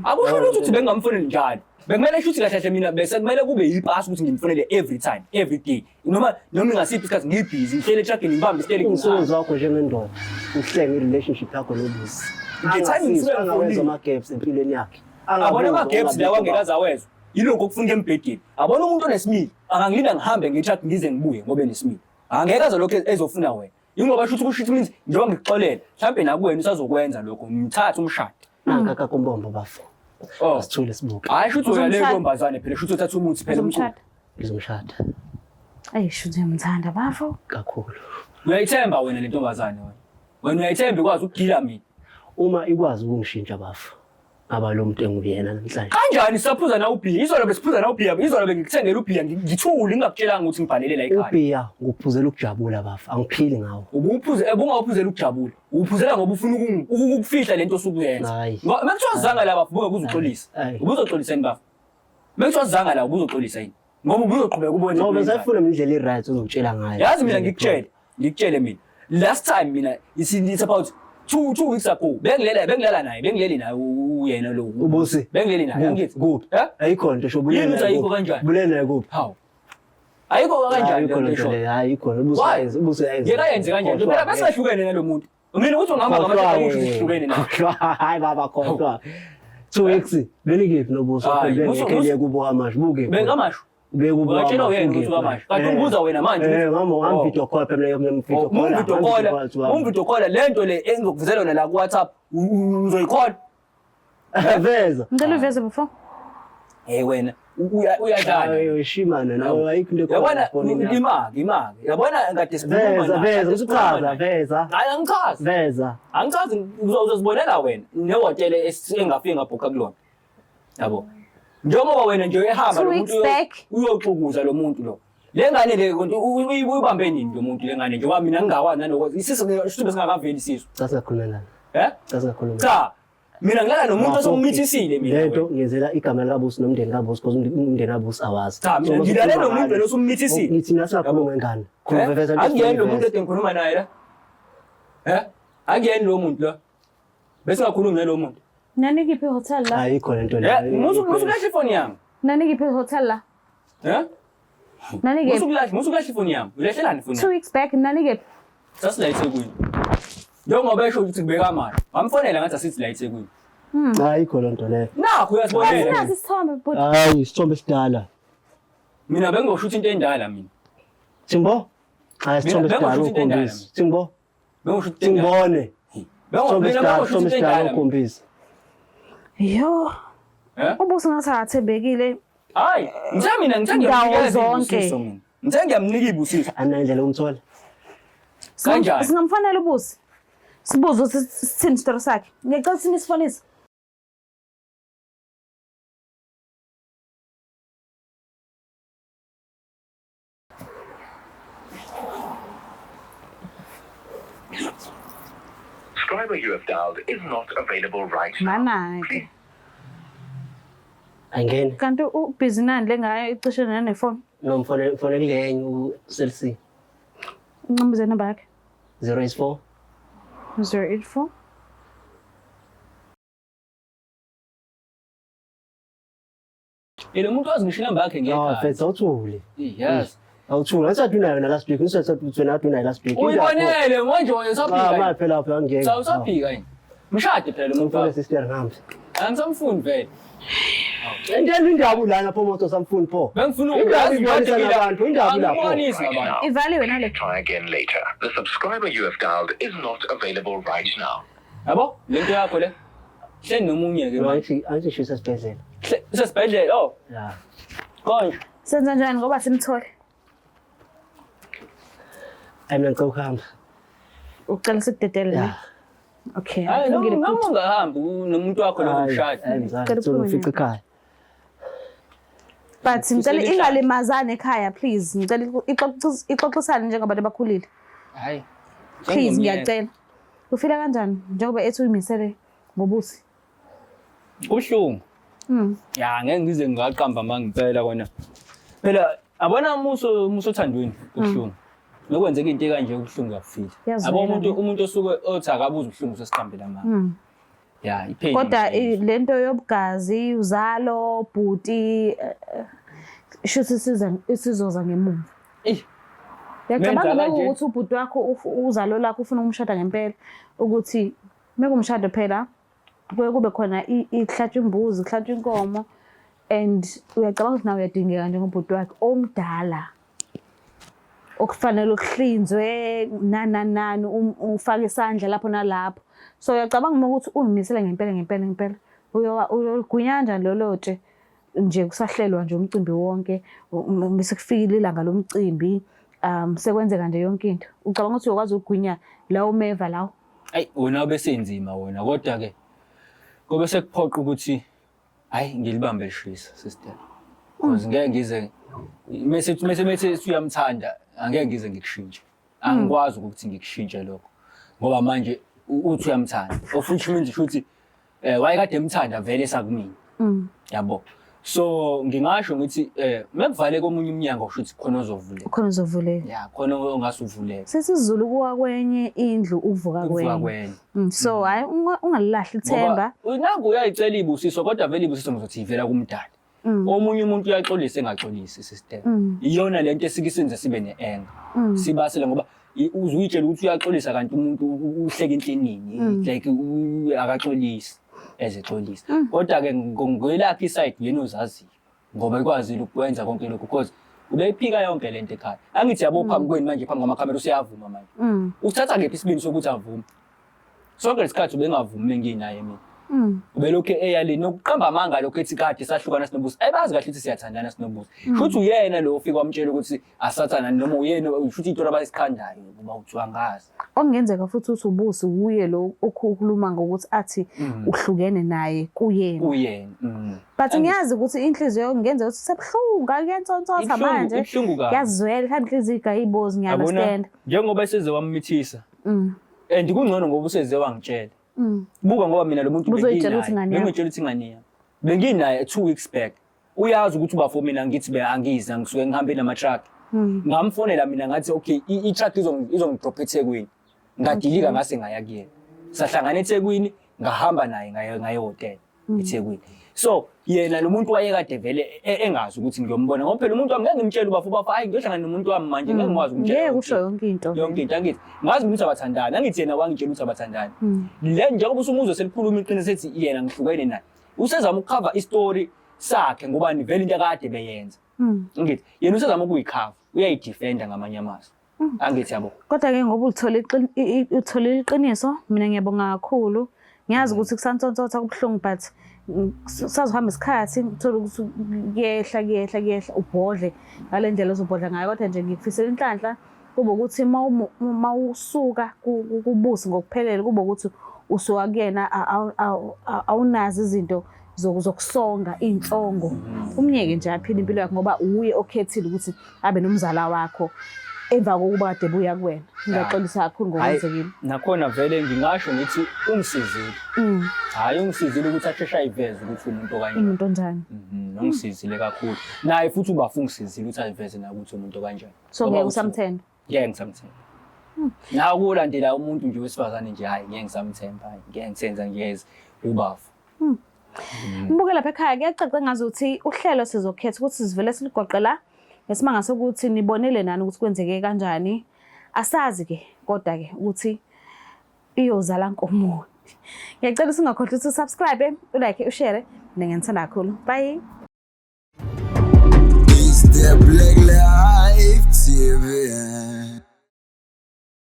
Akusho ukuthi bengamfoneli njalo. Bekumele shuthi kahle mina bese kumele kube yipasi ukuthi ngimfonele every time, every day. Noma ngasiphi isikhathi ngibhizi, ngihlele truck ngibambe steering. Umsebenzi wakho njengendoda uhlenge i-relationship yakho nobusi. Ngetime ngisuke ngawenza ama-gaps empilweni yakhe. Abona ama-gaps lawa angekaza wezwa. Yilokho okufunda embhedeni. Abona umuntu onesimili angangilinda ngihambe nge-truck ngize ngibuye ngoba enesimili. Angeke aze lokho ezofuna wena. Yingoba shuthi means njengoba ngikuxolela mhlawumbe nakuwena usazokwenza lokho ngithathe umshado. Nakaka kumbombo bafo. Asithule sibuke. Hayi shuthi uyale ntombazane phela shuthi uthatha umuthi phela umshado. Ngizomshada. Shuthi uyamthanda bafo kakhulu. Uyayithemba wena le ntombazane wena. Wena uyayithemba ikwazi ukudila mina. Uma ikwazi ukungishintsha bafo. Aba lo muntu enguyena namhlanje. Kanjani saphuza na ubhiya? Izolo besiphuza na ubhiya. Izolo bengikuthengela ubhiya ngithuli ngingakutshelanga ukuthi ngibhalele la ekhaya. Ubhiya nguphuzela ukujabula bafo. Angiphili ngawo. Ubungaphuzela ukujabula. Uphuzela ngoba ufuna ukufihla lento osukuyenza. Mekuthiwa zanga la bafo bungakuzoxolisa. Ubuzoxoliseni bafo. Mekuthiwa zanga la ubuzoxolisa yini? Ngoba ubuzoqhubeka ubone. Ngoba besayifuna indlela e-right uzongitshela ngayo. Yazi mina ngikutshele mina. Last time mina it's about 2 weeks ago bengilala naye uyena lo ubusi bengilele naye angithi kuphi ayikho into sho bulela yini ayikho kanjani bulela kuphi hawo ayikho kanjani into ayikho ubusi ayenze ngeke kanjani phela besihlukene nalomuntu mina uthi ungihamba ngamathela uhlukene naye hayi baba kodwa 2 weeks benigiphi nobusi bengekele kubo amashu buke bengamashu Wakachela wena ukuthi wamasha. Kanti ungibuza wena manje. Mama wami video call phela video call lento le engizokuvuzela yona la ku WhatsApp uzoyikhona. Veza. Ngicela uveze before. Wena uyadlala. Ushimana nawe ayikho into yabona imaki. Yabona ngade sikhuluma. Veza usichaza veza. Hayi angichazi. Veza. Angichazi uzozibonela wena nehotela engafika ngabhuka kulona. Yabo. Njengoba wena nje ehamba lo muntu uyoxukuza lo muntu lo. Lengane le konke uyibambe nini lo muntu lengane njengoba mina ngingakwazi naloko isisibe singakaveli siso. Sasakhulumela. Sasakhulumela. Cha. Mina ngilala nomuntu osommithisile mina. Lento ngiyenzela igama likabusi nomndeni kabusi because umndeni kabusi awazi. Cha mina ngilale nomuntu lo osommithisile. Ngithi nasakhuluma ngengane. Angiyeni lo muntu engikhuluma naye la. Angiyeni lo muntu lo. Bese ngakhulumi nalo muntu. Nani kiphi hotel la? Ayikho lento la. Musu kahle phone yami. Nani kiphi hotel la? Nani ke Musukulahla ifoni yami. Ulahlela ifoni 2 weeks back nani ke sasila eThekwini. Njengoba esho ukuthi kubeka manje. Ngamfonela ngathi asithi la eThekwini. Hayi khona nto leyo. Nakho uyasibonela. Sinazi isithombe but Hayi isithombe esidala. Mina bengizosho into endala mina. Simbo? Hayi isithombe esidala ukhombisa. Simbo? Bengizosho into endala. Simbone. Isithombe esidala ukhombisa. yo Eh? ubuso ngasathembekile Hayi, mina Ndawo zonke. ngiyamnika ibusiso. Anandlela umthola. Kanjani? singamfanele ubusi sibuzo sithini story sakhe ngicela sini isifonisi Subscriber you have dialed is not available right now. manake Angene. kanti ubhizi nani lengayo icishe nanefoni Nomfonela lenye uCelc. uncambize number yakhe 084 084 Lo muntu wazi ngisho inamba yakhe Ah, ngekhaya. fethu awuthule. Yes. Awuthule. Ngasathi unayo na last week. Ngisathi uthena athi unayo last week. Uyibonele manje usaphika. Ma phela lapha angeke. Sawusaphika yini? Mshade phela lo muntu. Umfana sister ngambi. Angisamfuni vele. Entela indaba lana pho moto samfuni pho. Bengifuna Indaba ibonisa nabantu, indaba lapho. Angibonisi Right ngabantu. now. ivaliwe nale Try again later. The subscriber you have dialed is not available right now. Yabo? Lento yakho le. Hleni nomunye ke manje. Angithi shisa sibhedlela. Usesibhedlela. Oh, Ya. konje. senza njani ngoba simthole Mina ngicela ukuhamba. ucela sikudedele Ya. ne okay Hayi ngilungile noma futhi. ungahambi nomuntu wakho lo mshado. Ngizakho uzofica ekhaya. But ngicela Usebenza. ingalimazane ekhaya please ngicela ixoxisane njengabantu abakhulile Hayi. please ngiyacela ufila kanjani njengoba ethi uyimisele ngobusi Kuhlungu. Ya ngeke ngize ngaqamba mangiphela kona. Phela abona muso othandweni kuhlungu. Lokwenzeka into kanje kuhlungu yakufika. Yazwela Abo umuntu osuke othi akabuza ubuhlungu sesiqambela manje. Ya ipheli. kodwa lento yobugazi uzalo bhuti shuthi isizoza ngemuva Eh, ngiyacabanga Menza kanje. ukuthi ubhuti wakho uzalo lakho ufuna umshada ngempela ukuthi mekumshado phela kuye kube khona ihlatshwa imbuzi ihlatshwa inkomo and uyacabanga ukuthi nawe uyadingeka njengobhuti wakhe omdala okufanele ukuhlinzwe nani ufake isandla lapho nalapho so uyacabanga ukuthi ungimisele ngempela uyoligunya kanjani lolo tshe nje kusahlelwa nje umcimbi wonke bese kufikile ilanga lomcimbi sekwenzeka nje yonke into ucabanga ukuthi uyokwazi ukugwinya lawo meva lawo ayi wona besenzima wona kodwa ke kube sekuphoqa ukuthi hayi ngilibambe lishisa sister. Because ngeke ngize mase uyamthanda angeke ngize ngikushintshe. Angikwazi ukuthi ngikushintshe lokho. Ngoba manje uthi uyamthanda. Ofuthi means ukuthi wayekade emthanda vele sakumina. Yabo. So ngingasho ngithi mekuvale komunye umnyango kushuthi khona ozovuleka. khona uzovuleka Ya khona ongasuvuleka. sesizulu kuwa kwenye indlu uvuka Kuvuka kwenye kwena. so hayi ungalilahli ithemba Nangu uyayicela ibusiso kodwa vele ibusiso ngizothi ivela kumdala. Omunye umuntu uyaxolisa engaxolisi system. Iyona lento esikisenze sibe neenga. Sibasela ngoba uzuyitshela ukuthi uyaxolisa kanti umuntu uhleka enhlenini like akaxolisi ezexolisa. Kodwa ke ngokwelakhe iside yena uzaziyo ngoba ikwazile ukwenza konke lokho because ubeyiphika yonke lento ekhaya. Angithi yabo phambi kweni manje phambi kwamakhamera usiyavuma manje. Uthatha ngephi isibini sokuthi avume. Sonke isikhathi ubengavumi menginaye mina. Ubelokhe eyali nokuqamba amanga lokho ethi kade sahlukana sinobusi. Ayibazi kahle ukuthi siyathandana sinobusi. Futhi uyena lo ofika wamtshela ukuthi asathandana noma uyena futhi into abayisikhandayo ngoba uthi angazi. okungenzeka futhi uthi ubusi kuye lo okhuluma ngokuthi athi uhlukene naye kuyena Uyena. but ngiyazi ukuthi inhliziyo ngenze ukuthi sebuhlungu kuyantsontsotha manje Ibhlungu kabi. yazwela hamba inhliziyo igayibozi ngiyaunderstand Njengoba eseze wamithisa. And kungcono ngoba useze wangitshela. Buka ngoba mina lo muntu Uzoyitshela ukuthi ingane yakho. bengitshela ukuthi ingane yami. Benginaye 2 weeks back. Uyazi ukuthi ubafo mina ngithi angiza ngisuke ngihambe nama truck. Ngamfonela mina ngathi okay i-truck izongidrop eThekwini. Ngadilika ngase ngaya kuyena. Sahlangana eThekwini ngahamba naye ngaye hotel eThekwini. So yena lo muntu wayekade vele engazi ukuthi ngiyombona ngoba phela umuntu wami ngeke ngimtshele ubafa hayi ngiyohlangana nomuntu wami manje ngeke ngikwazi ukumtshela ngeke usho yonke into angithi ngazi ukuthi abathandana angithi yena wangitshela ukuthi abathandana le njengoba usumuzwe selikhuluma iqiniso ethi yena ngihlukene naye usezama ukucover istory sakhe ngoba ni vele into akade beyenza ngithi yena usezama ukuyikhava uyayidefenda ngamanye amazwi angithi yabo kodwa ke ngoba uthola iqiniso mina ngiyabonga kakhulu ngiyazi ukuthi kusantsontsotha kubuhlungu but sazohamba isikhathi uthola ukuthi kuyehla ubhodle ngale ndlela uzobhodla ngayo kodwa nje ngikufisela inhlanhla kube ukuthi mawusuka kubusi ngokuphelele kube ukuthi usuka kuyena awunazi izinto zokusonga insongo umnyeke nje aphila impilo yakhe ngoba uye okhethile ukuthi abe nomzala wakho emva kokuba kade buya kuwena ngiyaxolisa kakhulu ngokwenzekile nakhona vele ngingasho ngithi ungisizile hayi ungisizile ukuthi asheshe ayiveze ukuthi umuntu okanje umuntu onjani ungisizile kakhulu naye futhi ubafu ungisizile ukuthi ayiveze na ukuthi umuntu kanjani so ngeke usamthemba ngeke ngisamthemba nawe ukulandela umuntu nje wesifazane nje hayi ngeke ngisamthemba hayi ngeke ngithenza ngiyeza ubafu Mbuke lapha ekhaya kuyacaca ngazi ukuthi uhlelo sizokhetha ukuthi sivele siligoqe la esimanga sokuthi nibonele nani ukuthi kwenzeke kanjani asazi ke kodwa ke ukuthi iyozala nkomo ngiyacela singakhohlwa ukuthi subscribe ulike ushare mina ngiyithanda kakhulu bye It's the Black Life TV